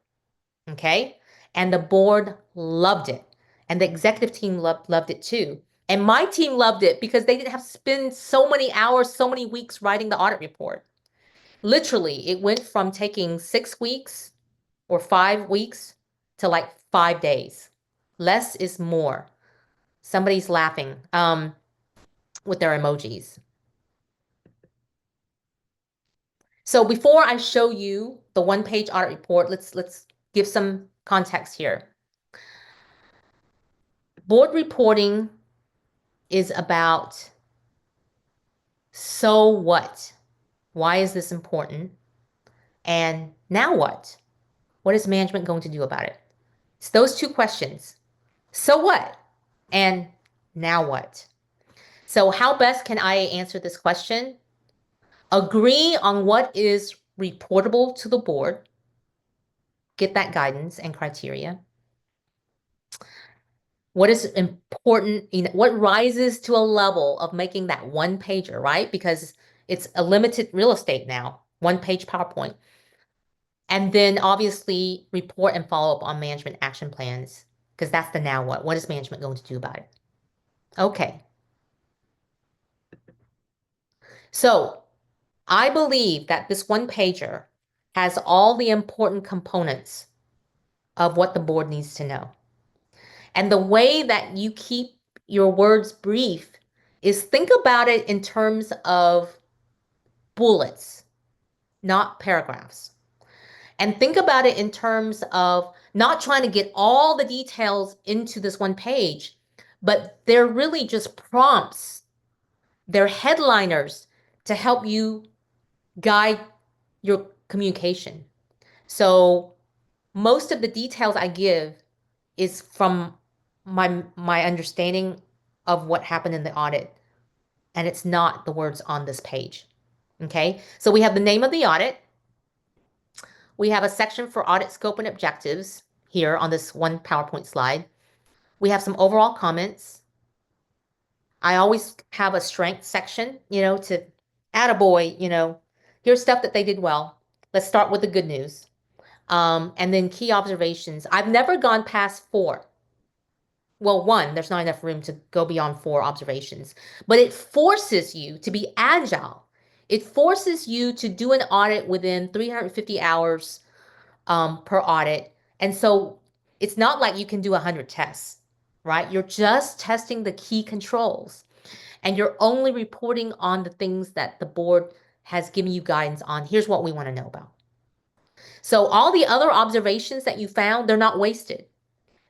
Okay. And the board loved it. And the executive team loved it too. And my team loved it because they didn't have to spend so many hours, so many weeks writing the audit report. Literally, it went from taking 6 weeks or 5 weeks to like 5 days. Less is more. Somebody's laughing with their emojis. So before I show you the one-page audit report, let's give some context here. Board reporting is about so what? Why is this important? And now what? What is management going to do about it? It's those two questions. So what? And now what? So how best can IA answer this question? Agree on what is reportable to the board. Get that guidance and criteria. What is important, what rises to a level of making that one pager, right? Because it's a limited real estate now, one page PowerPoint. And then obviously report and follow up on management action plans, because that's the now what. What is management going to do about it? Okay. So I believe that this one pager has all the important components of what the board needs to know. And the way that you keep your words brief is think about it in terms of bullets, not paragraphs. And think about it in terms of not trying to get all the details into this one page, but they're really just prompts. They're headliners to help you guide your communication. So most of the details I give is from my understanding of what happened in the audit, and it's not the words on this page. Okay, so we have the name of the audit. We have a section for audit scope and objectives here on this one PowerPoint slide. We have some overall comments. I always have a strength section, to attaboy, here's stuff that they did well. Let's start with the good news. And then key observations. I've never gone past 4. Well, 1, there's not enough room to go beyond 4 observations, but it forces you to be agile. It forces you to do an audit within 350 hours per audit. And so it's not like you can do 100 tests, right? You're just testing the key controls, and you're only reporting on the things that the board has given you guidance on. Here's what we want to know about. So all the other observations that you found, they're not wasted.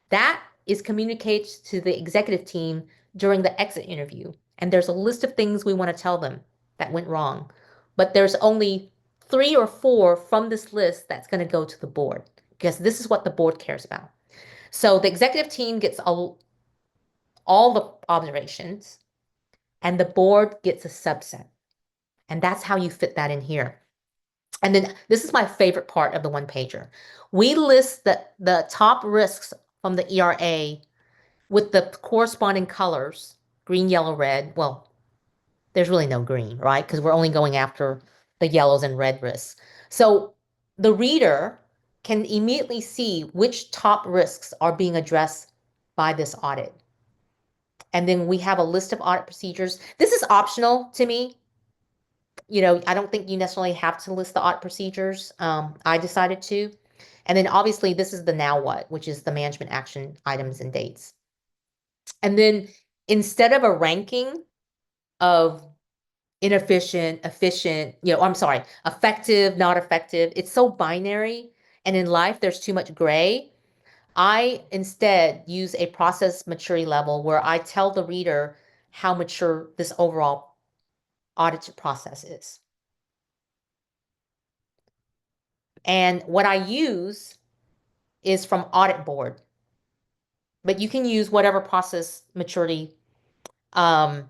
That is communicated to the executive team during the exit interview. And there's a list of things we want to tell them that went wrong. But there's only 3 or 4 from this list that's going to go to the board, because this is what the board cares about. So the executive team gets all the observations, and the board gets a subset. And that's how you fit that in here. And then this is my favorite part of the one pager. We list the top risks from the ERA with the corresponding colors, green, yellow, red. Well, there's really no green, right? Because we're only going after the yellows and red risks. So the reader can immediately see which top risks are being addressed by this audit. And then we have a list of audit procedures. This is optional to me. I don't think you necessarily have to list the audit procedures. I decided to. And then obviously this is the now what, which is the management action items and dates. And then instead of a ranking of inefficient, efficient, I'm sorry, effective, not effective, it's so binary. And in life, there's too much gray. I instead use a process maturity level where I tell the reader how mature this overall audit process is. And what I use is from Audit Board, but you can use whatever process maturity framework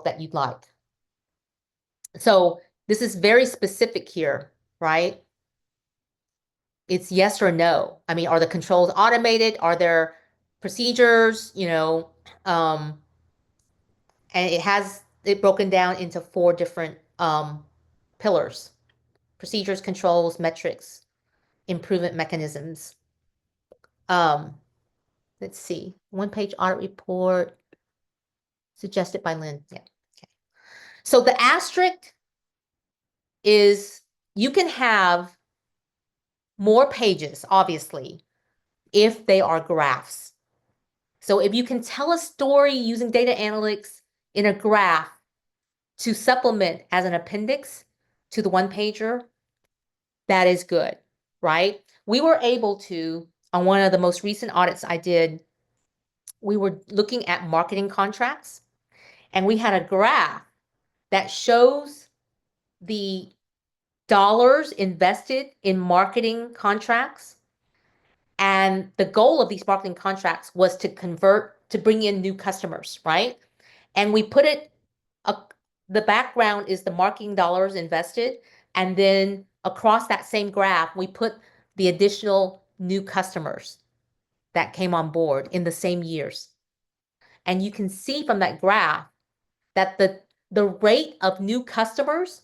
that you'd like. So this is very specific here, right? It's yes or no. I mean, are the controls automated? Are there procedures, and it has it broken down into 4 different pillars: procedures, controls, metrics, improvement mechanisms. Let's see, one-page audit report suggested by Lynn. Yeah. Okay. So the asterisk is you can have more pages, obviously, if they are graphs. So if you can tell a story using data analytics in a graph to supplement as an appendix to the one pager, that is good, right? We were able to, on one of the most recent audits I did, we were looking at marketing contracts, and we had a graph that shows the dollars invested in marketing contracts. And the goal of these marketing contracts was to bring in new customers, right? And we put it, the background is the marketing dollars invested. And then across that same graph, we put the additional new customers that came on board in the same years. And you can see from that graph that the rate of new customers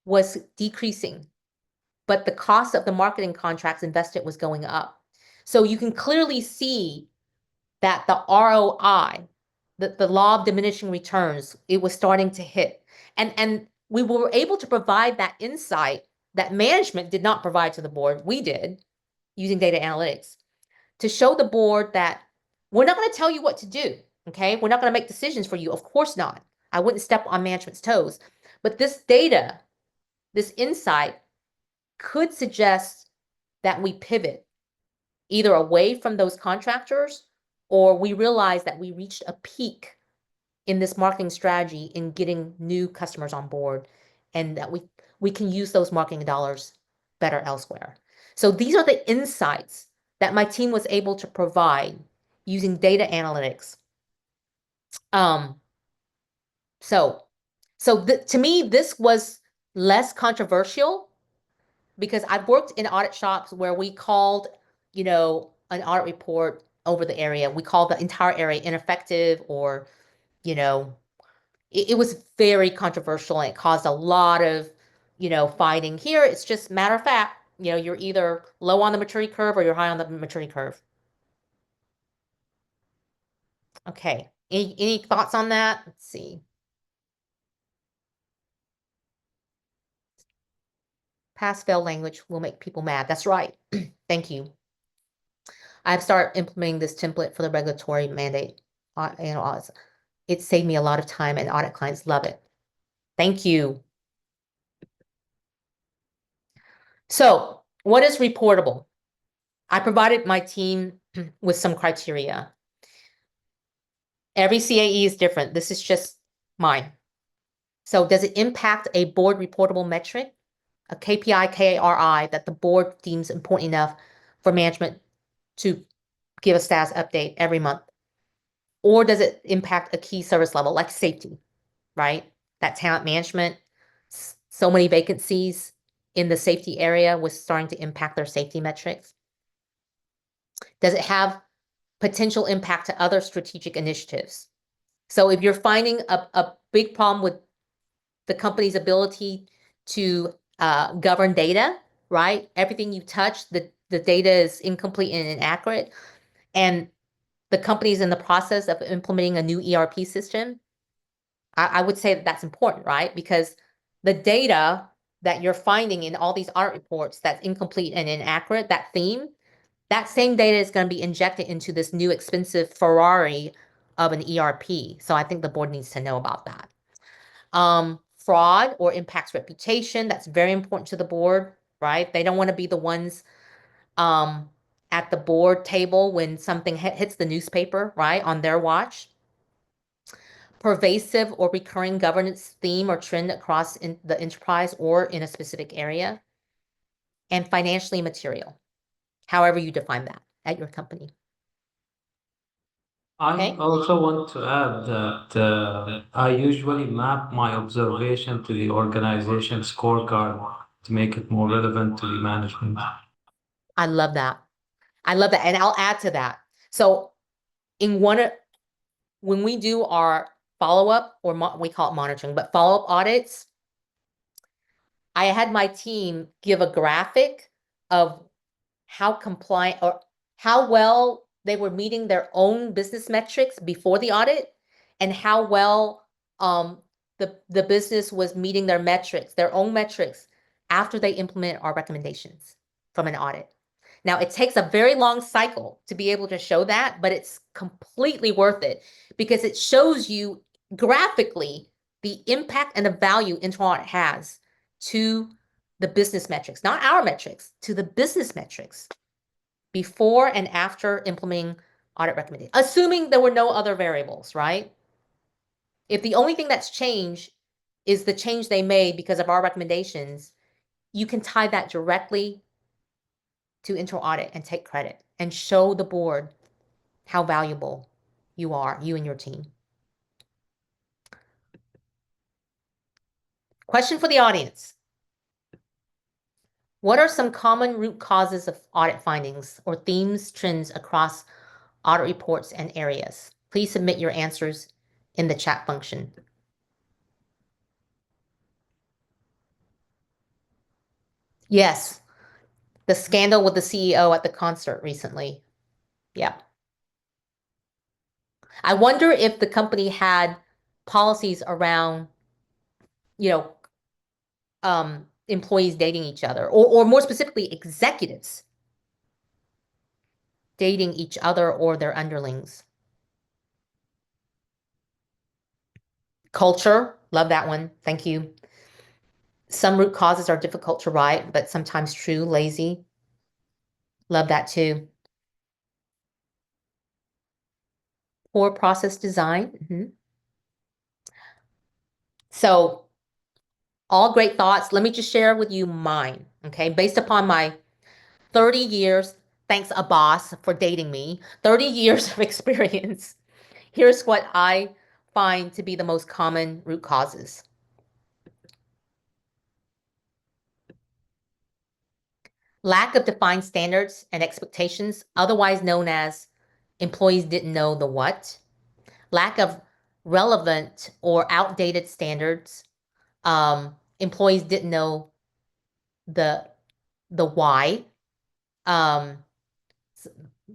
was decreasing, but the cost of the marketing contracts invested was going up. So you can clearly see that the ROI, the law of diminishing returns, it was starting to hit. And we were able to provide that insight that management did not provide to the board. We did, using data analytics, to show the board that we're not going to tell you what to do, okay? We're not going to make decisions for you. Of course not. I wouldn't step on management's toes. But this data, this insight could suggest that we pivot either away from those contractors, or we realize that we reached a peak in this marketing strategy in getting new customers on board, and that we can use those marketing dollars better elsewhere. So these are the insights that my team was able to provide using data analytics. So to me, this was less controversial because I've worked in audit shops where we called, an audit report over the area. We called the entire area ineffective, or, it was very controversial, and it caused a lot of, fighting. Here, it's just matter of fact, you're either low on the maturity curve or you're high on the maturity curve. Okay. Any thoughts on that? Let's see. Pass-fail language will make people mad. That's right. Thank you. I've started implementing this template for the regulatory mandate. It saved me a lot of time, and audit clients love it. Thank you. So, what is reportable? I provided my team with some criteria. Every CAE is different. This is just mine. So, does it impact a board reportable metric, a KPI, KARI that the board deems important enough for management to give a status update every month? Or does it impact a key service level like safety, right? That talent management, so many vacancies in the safety area was starting to impact their safety metrics. Does it have potential impact to other strategic initiatives? So if you're finding a big problem with the company's ability to govern data, right? Everything you touch, the data is incomplete and inaccurate, and the company's in the process of implementing a new ERP system, I would say that that's important, right? Because the data that you're finding in all these audit reports that's incomplete and inaccurate, that theme, that same data is going to be injected into this new expensive Ferrari of an ERP. So I think the board needs to know about that. Fraud or impacts reputation, that's very important to the board, right? They don't want to be the ones at the board table when something hits the newspaper, right, on their watch. Pervasive or recurring governance theme or trend across the enterprise or in a specific area. And financially material, however you define that at your company. I also want to add that I usually map my observation to the organization scorecard to make it more relevant to the management. I love that. I love that. And I'll add to that. So when we do our follow-up, or we call it monitoring, but follow-up audits, I had my team give a graphic of how compliant or how well they were meeting their own business metrics before the audit, and how well the business was meeting their metrics, their own metrics, after they implement our recommendations from an audit. Now, it takes a very long cycle to be able to show that, but it's completely worth it because it shows you graphically the impact and the value internal audit has to the business metrics, not our metrics, to the business metrics before and after implementing audit recommendations, assuming there were no other variables, right? If the only thing that's changed is the change they made because of our recommendations, you can tie that directly to internal audit and take credit and show the board how valuable you are, you and your team. Question for the audience. What are some common root causes of audit findings or themes, trends across audit reports and areas? Please submit your answers in the chat function. Yes, the scandal with the CEO at the concert recently. Yeah. I wonder if the company had policies around, employees dating each other, or more specifically, executives dating each other or their underlings. Culture, love that one. Thank you. Some root causes are difficult to write, but sometimes true, lazy. Love that too. Poor process design. So, all great thoughts. Let me just share with you mine, okay? Based upon my 30 years, thanks a boss for dating me, 30 years of experience. Here's what I find to be the most common root causes. Lack of defined standards and expectations, otherwise known as employees didn't know the what. Lack of relevant or outdated standards. Employees didn't know the why.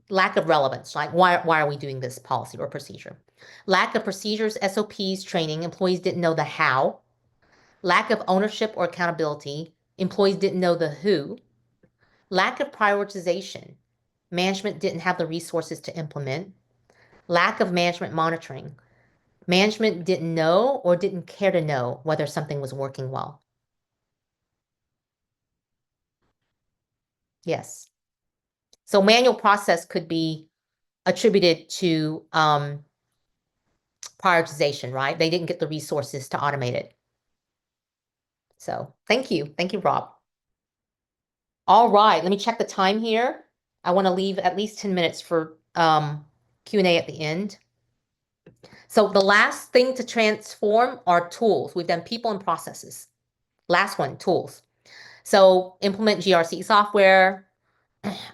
Lack of relevance, like why are we doing this policy or procedure? Lack of procedures, SOPs, training. Employees didn't know the how. Lack of ownership or accountability. Employees didn't know the who. Lack of prioritization. Management didn't have the resources to implement. Lack of management monitoring. Management didn't know or didn't care to know whether something was working well. Yes. So manual process could be attributed to prioritization, right? They didn't get the resources to automate it. So thank you. Thank you, Rob. All right, let me check the time here. I want to leave at least 10 minutes for Q&A at the end. So the last thing to transform are tools. We've done people and processes. Last one, tools. So implement GRC software,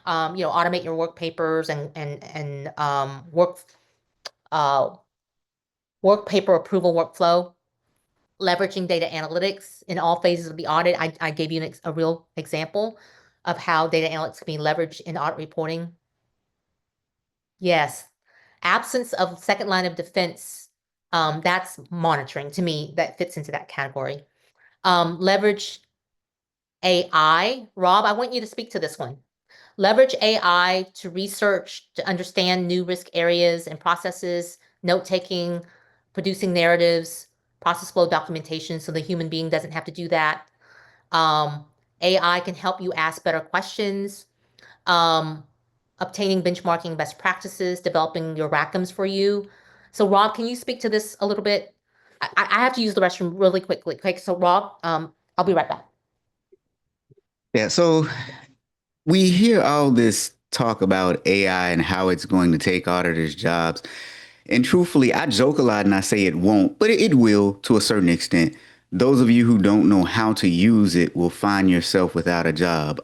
automate your work papers and work paper approval workflow, leveraging data analytics in all phases of the audit. I gave you a real example of how data analytics can be leveraged in audit reporting. Yes. Absence of second line of defense, that's monitoring. To me, that fits into that category. Leverage AI. Rob, I want you to speak to this one. Leverage AI to research, to understand new risk areas and processes, note-taking, producing narratives, process flow documentation so the human being doesn't have to do that. AI can help you ask better questions, obtaining benchmarking best practices, developing your RACMs for you. So Rob, can you speak to this a little bit? I have to use the restroom really quickly. Okay, so Rob, I'll be right back. Yeah, so we hear all this talk about AI and how it's going to take auditors' jobs. And truthfully, I joke a lot and I say it won't, but it will to a certain extent. Those of you who don't know how to use it will find yourself without a job.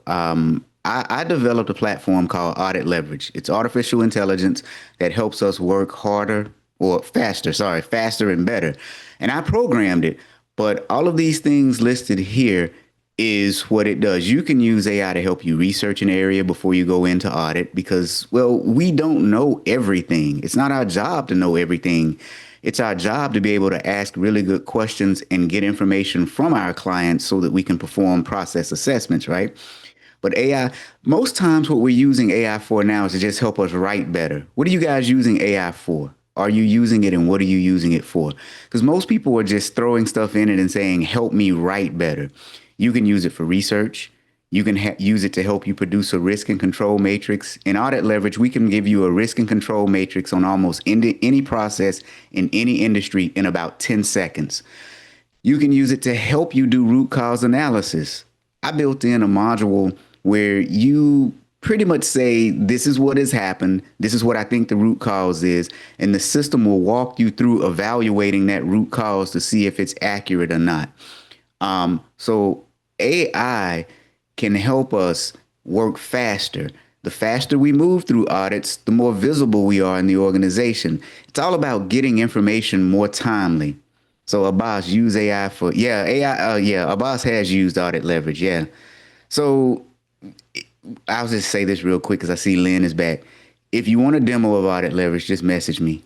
I developed a platform called Audit Leverage. It's artificial intelligence that helps us work harder or faster and better. And I programmed it, but all of these things listed here is what it does. You can use AI to help you research an area before you go into audit because, well, we don't know everything. It's not our job to know everything. It's our job to be able to ask really good questions and get information from our clients so that we can perform process assessments, right? But AI, most times what we're using AI for now is to just help us write better. What are you guys using AI for? Are you using it and what are you using it for? Because most people are just throwing stuff in it and saying, help me write better. You can use it for research. You can use it to help you produce a risk and control matrix. In Audit Leverage, we can give you a risk and control matrix on almost any process in any industry in about 10 seconds. You can use it to help you do root cause analysis. I built in a module where you pretty much say, this is what has happened. This is what I think the root cause is. And the system will walk you through evaluating that root cause to see if it's accurate or not. So AI can help us work faster. The faster we move through audits, the more visible we are in the organization. It's all about getting information more timely. So Abbas use AI for AI. Abbas has used audit leverage. Yeah. So I'll just say this real quick because I see Lynn is back. If you want a demo of audit leverage, just message me.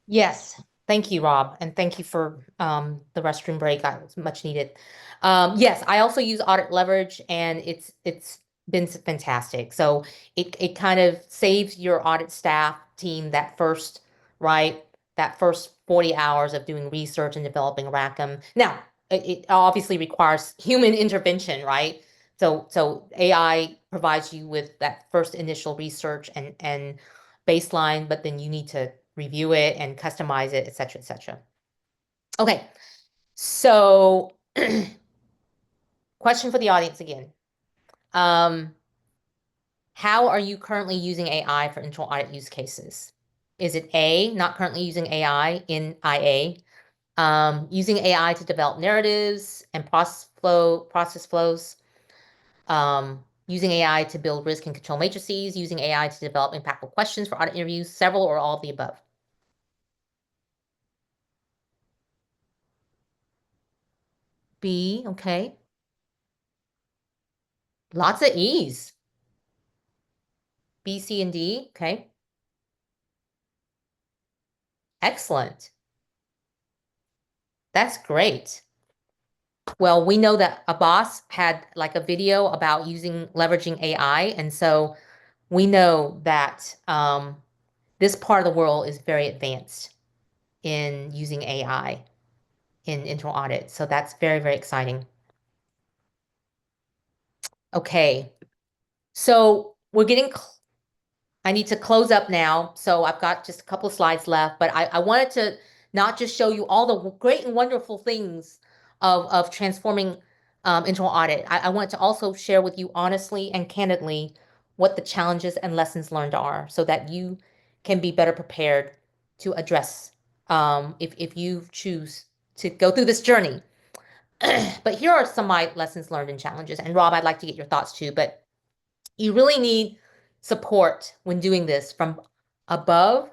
Yes. Thank you, Rob. And thank you for the restroom break. It was much needed. Yes, I also use audit leverage and it's been fantastic. So it kind of saves your audit staff team that first, right? That first 40 hours of doing research and developing RACM. Now, it obviously requires human intervention, right? So AI provides you with that first initial research and baseline, but then you need to review it and customize it, et cetera, et cetera. Okay, so question for the audience again. How are you currently using AI for internal audit use cases? Is it A, not currently using AI in IA, using AI to develop narratives and process flows, using AI to build risk and control matrices, using AI to develop impactful questions for audit interviews, several or all of the above? B, okay. Lots of E's. B, C, and D, okay. Excellent. That's great. Well, we know that Abbas had like a video about leveraging AI. And so we know that this part of the world is very advanced in using AI in internal audit. So that's very, very exciting. Okay. So we're getting I need to close up now. So I've got just a couple of slides left, but I wanted to not just show you all the great and wonderful things of transforming internal audit. I want to also share with you honestly and candidly what the challenges and lessons learned are so that you can be better prepared to address if you choose to go through this journey. But here are some of my lessons learned and challenges. And Rob, I'd like to get your thoughts too, but you really need support when doing this from above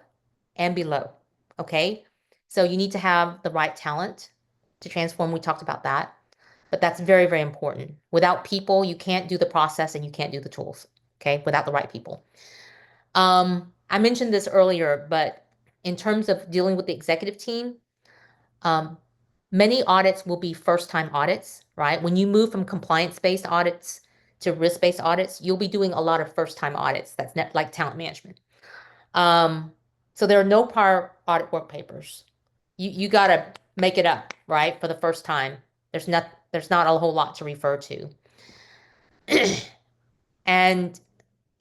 and below, okay? So you need to have the right talent to transform. We talked about that, but that's very, very important. Without people, you can't do the process and you can't do the tools, okay? Without the right people. I mentioned this earlier, but in terms of dealing with the executive team, um, many audits will be first-time audits, right? When you move from compliance-based audits to risk-based audits, you'll be doing a lot of first-time audits. That's like talent management. So there are no prior audit work papers. You got to make it up, right? For the first time. There's not a whole lot to refer to. And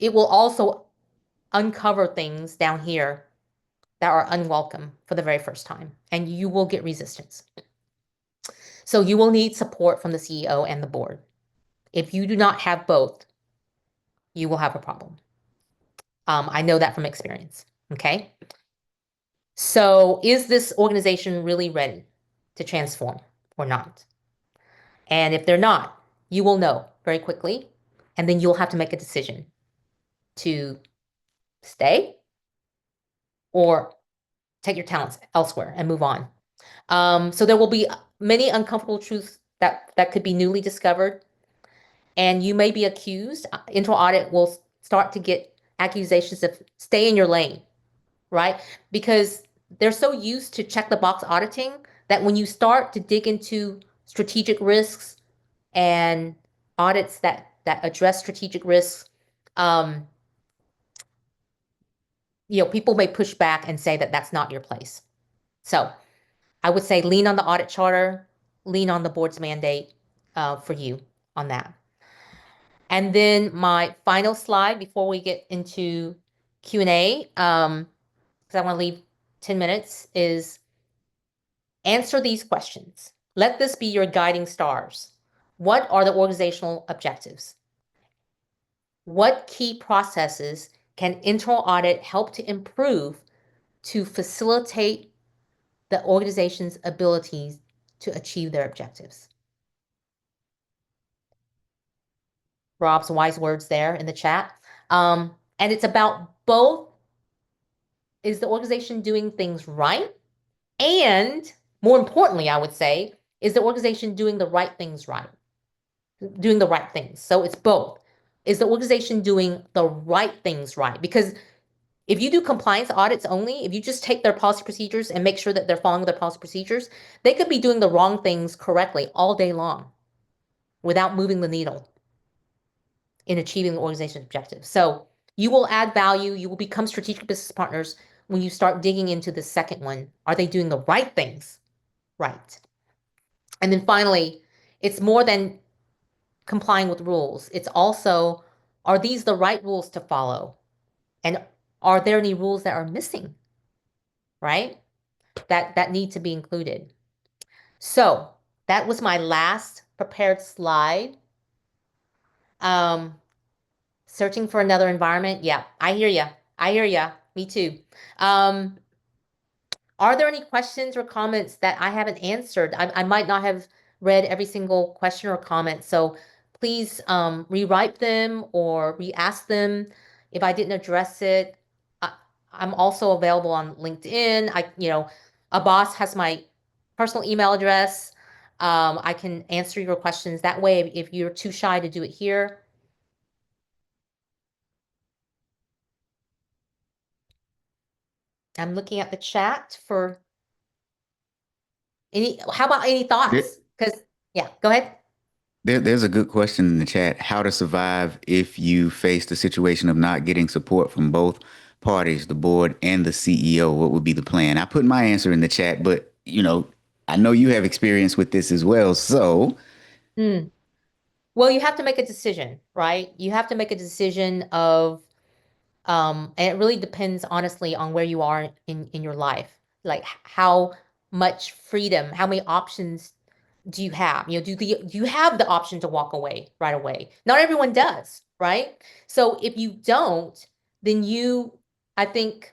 it will also uncover things down here that are unwelcome for the very first time, and you will get resistance. So you will need support from the CEO and the board. If you do not have both, you will have a problem. I know that from experience, okay? So is this organization really ready to transform or not? And if they're not, you will know very quickly, and then you'll have to make a decision to stay or take your talents elsewhere and move on. So there will be many uncomfortable truths that could be newly discovered, and you may be accused. Internal audit will start to get accusations of stay in your lane, right? Because they're so used to check the box auditing that when you start to dig into strategic risks and audits that address strategic risks, um, people may push back and say that that's not your place. So I would say lean on the audit charter, lean on the board's mandate for you on that. And then my final slide before we get into Q&A, because I want to leave 10 minutes, is answer these questions. Let this be your guiding stars. What are the organizational objectives? What key processes can internal audit help to improve to facilitate the organization's abilities to achieve their objectives? Rob's wise words there in the chat. And it's about both, is the organization doing things right? And more importantly, I would say, is the organization doing the right things right? Doing the right things. So it's both. Is the organization doing the right things right? Because if you do compliance audits only, if you just take their policy procedures and make sure that they're following their policy procedures, they could be doing the wrong things correctly all day long without moving the needle in achieving the organization's objectives. So you will add value, you will become strategic business partners when you start digging into the second one. Are they doing the right things right? And then finally, it's more than complying with rules. It's also, are these the right rules to follow? And are there any rules that are missing, right? That need to be included. So that was my last prepared slide. Searching for another environment. Yeah, I hear you. I hear you. Me too. Are there any questions or comments that I haven't answered? I might not have read every single question or comment, so please rewrite them or re-ask them if I didn't address it. I'm also available on LinkedIn. A boss has my personal email address. I can answer your questions that way if you're too shy to do it here. I'm looking at the chat for how about any There, thoughts? Because, yeah, go ahead. there's a good question in the chat. How to survive if you face the situation of not getting support from both parties, the board and the CEO? What would be the plan? I put my answer in the chat, but I know you have experience with this as well. So, Mm. Well, you have to make a decision, right? You have to make a decision of, and it really depends honestly on where you are in your life. Like how much freedom, how many options do you have? Do you have the option to walk away right away? Not everyone does, right? So if you don't, then I think,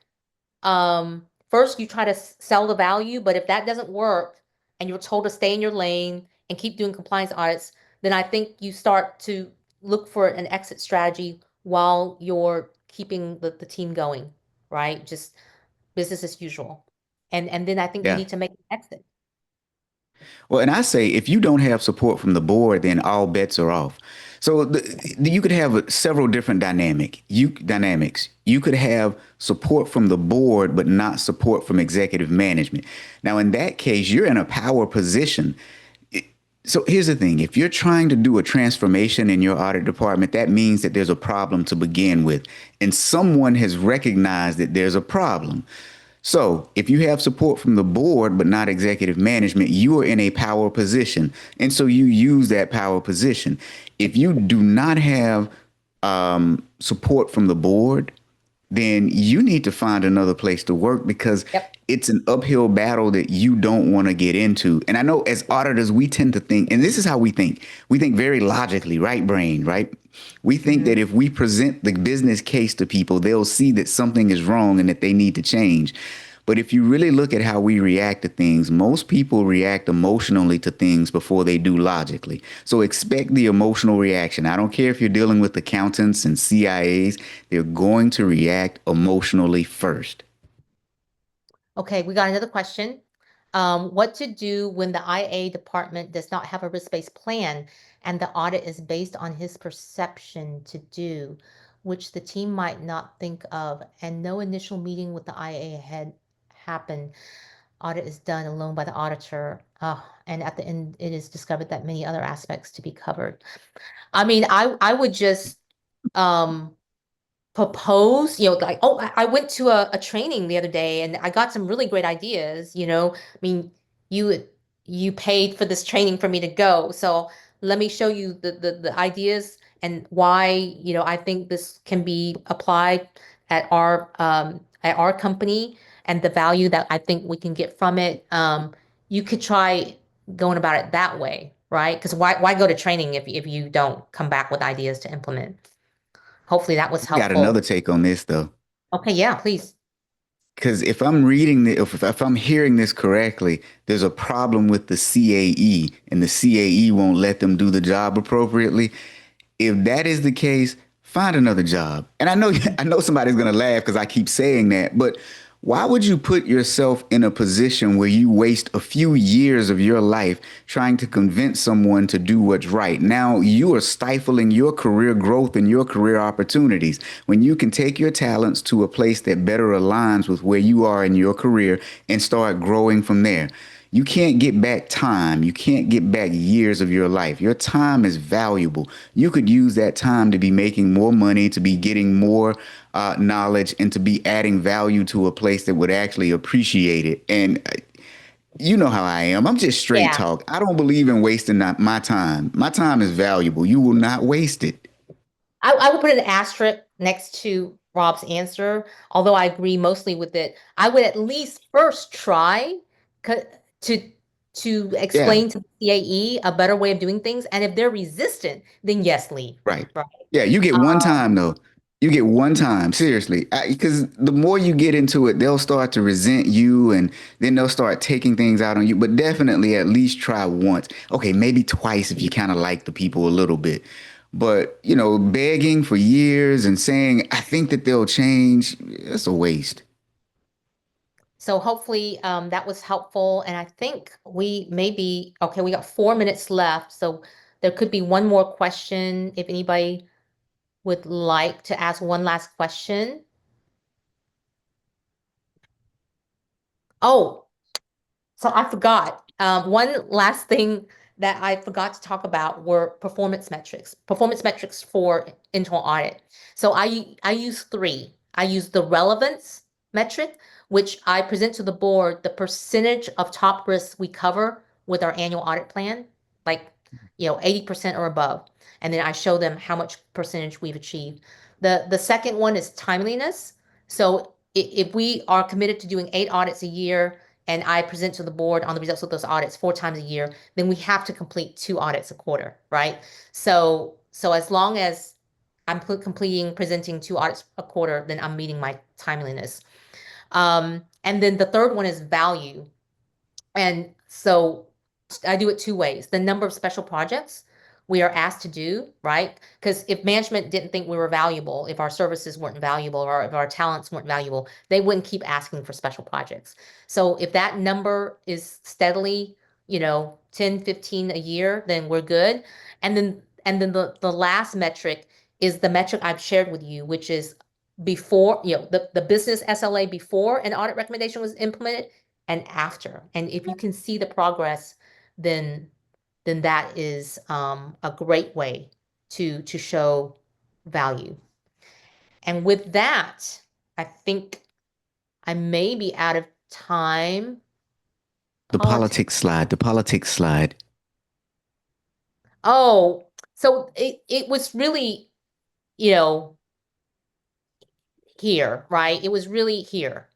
first you try to sell the value, but if that doesn't work and you're told to stay in your lane and keep doing compliance audits, then I think you start to look for an exit strategy while you're keeping the team going, right? Just business as usual. And then I think you yeah. need to make an exit. Well, and I say if you don't have support from the board, then all bets are off. So you could have several different dynamics. You could have support from the board, but not support from executive management. Now, in that case, you're in a power position. So here's the thing. If you're trying to do a transformation in your audit department, that means that there's a problem to begin with. And someone has recognized that there's a problem. So if you have support from the board, but not executive management, you are in a power position. And so you use that power position. If you do not have support from the board, then you need to find another place to work because Yep. it's an uphill battle that you don't want to get into. And I know as auditors, we tend to think, and this is how we think. We think very logically, right brain, right? We think that if we present the business case to people, they'll see that something is wrong and that they need to change. But if you really look at how we react to things, most people react emotionally to things before they do logically. So expect the emotional reaction. I don't care if you're dealing with accountants and CIAs, they're going to react emotionally first. Okay, we got another question. What to do when the IA department does not have a risk-based plan and the audit is based on his perception to do, which the team might not think of, and no initial meeting with the IA had happened. Audit is done alone by the auditor, and at the end, it is discovered that many other aspects to be covered. I mean, I would just propose, like, oh, I went to a training the other day and I got some really great ideas, I mean, you paid for this training for me to go. So let me show you the ideas and why, I think this can be applied at our company and the value that I think we can get from it. You could try going about it that way, right? Because why go to training if you don't come back with ideas to implement? Hopefully that was I got another helpful. take on this though. Okay, yeah, please. Because if I'm reading the, if I'm hearing this correctly, there's a problem with the CAE, and the CAE won't let them do the job appropriately. If that is the case, find another job. And I know I know somebody's gonna laugh because I keep saying that, but why would you put yourself in a position where you waste a few years of your life trying to convince someone to do what's right? Now you are stifling your career growth and your career opportunities when you can take your talents to a place that better aligns with where you are in your career and start growing from there. You can't get back time. You can't get back years of your life. Your time is valuable. You could use that time to be making more money, to be getting more knowledge, and to be adding value to a place that would actually appreciate it. And you know how I am. I'm just straight Yeah. talk. I don't believe in wasting my time. My time is valuable. You will not waste it. I would put an asterisk next to Rob's answer, although I agree mostly with it. I would at least first try co- to to Yeah. explain to the CAE a better way of doing things, and if they're resistant, then yes, leave. Right. Right. Yeah, you get one Um, time though. You get one time, seriously. Because the more you get into it, they'll start to resent you and then they'll start taking things out on you. But definitely at least try once. Okay, maybe twice if you kind of like the people a little bit. But, begging for years and saying, I think that they'll change, it's a waste. so hopefully that was helpful, and I think we maybe okay. We got 4 minutes left, so there could be one more question if anybody would like to ask one last question. Oh, so I forgot. One last thing that I forgot to talk about were performance metrics. Performance metrics for internal audit. So I use three. I use the relevance metric, which I present to the board the percentage of top risks we cover with our annual audit plan, like 80% or above. And then I show them how much percentage we've achieved. The second one is timeliness. So if we are committed to doing 8 audits a year, and I present to the board on the results of those audits 4 times a year, then we have to complete 2 audits a quarter, right? So as long as I'm completing presenting 2 audits a quarter, then I'm meeting my timeliness. And then the third one is value. And so I do it 2 ways. The number of special projects we are asked to do, right? Because if management didn't think we were valuable, if our services weren't valuable, or if our talents weren't valuable, they wouldn't keep asking for special projects. So if that number is steadily, 10, 15 a year, then we're good. And then the last metric is the metric I've shared with you, which is before, the business SLA before an audit recommendation was implemented and after. And if you can see the progress, then that is a great way to show value. And with that, I think I may be out of time. The Politics. politics slide, the politics slide. Oh, so it was really, you know, here, right? It was really here.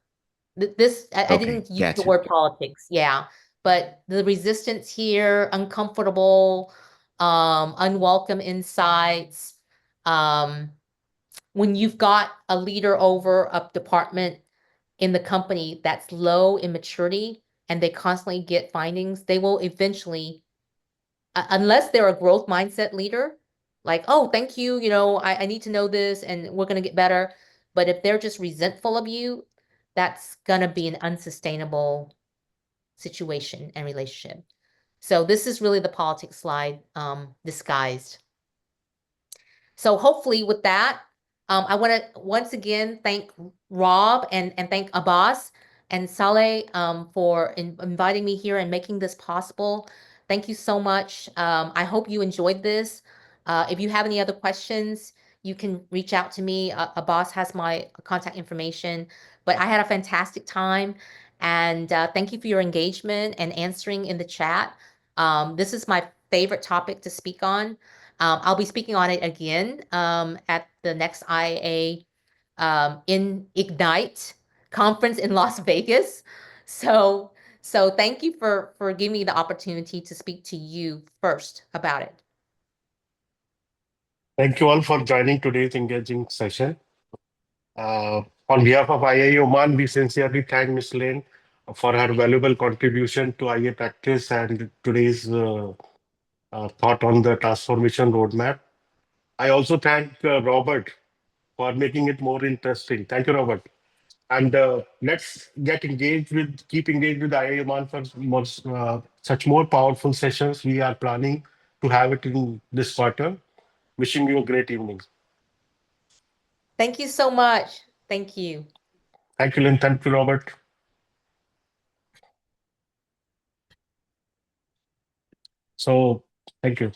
This I Okay, didn't use the gotcha. word politics, yeah, but the resistance here, uncomfortable, unwelcome insights. Um, when you've got a leader over a department in the company that's low in maturity and they constantly get findings, they will eventually, unless they're a growth mindset leader, like, oh, thank you, I need to know this and we're gonna get better. But if they're just resentful of you, that's gonna be an unsustainable situation and relationship. So this is really the politics slide disguised. So hopefully with that, I want to once again thank Rob and thank Abbas and Saleh for inviting me here and making this possible. Thank you so much. I hope you enjoyed this. If you have any other questions, you can reach out to me. Abbas has my contact information. But I had a fantastic time. And thank you for your engagement and answering in the chat. This is my favorite topic to speak on. I'll be speaking on it again at the next IIA in Ignite conference in Las Vegas. So So thank you for giving me the opportunity to speak to you first about it. Thank you all for joining today's engaging session. On behalf of IIA Oman, we sincerely thank Ms. Lane for her valuable contribution to IA practice and today's thought on the transformation roadmap. I also thank Robert for making it more interesting. Thank you, Robert. And let's keep engaged with IIA Oman for more, such more powerful sessions. We are planning to have it in this quarter. Wishing you a great evening. Thank you so much. Thank you. Thank you, Lynn. Thank you, Robert. So, thank you.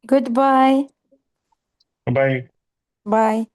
Goodbye. Bye-bye. Bye.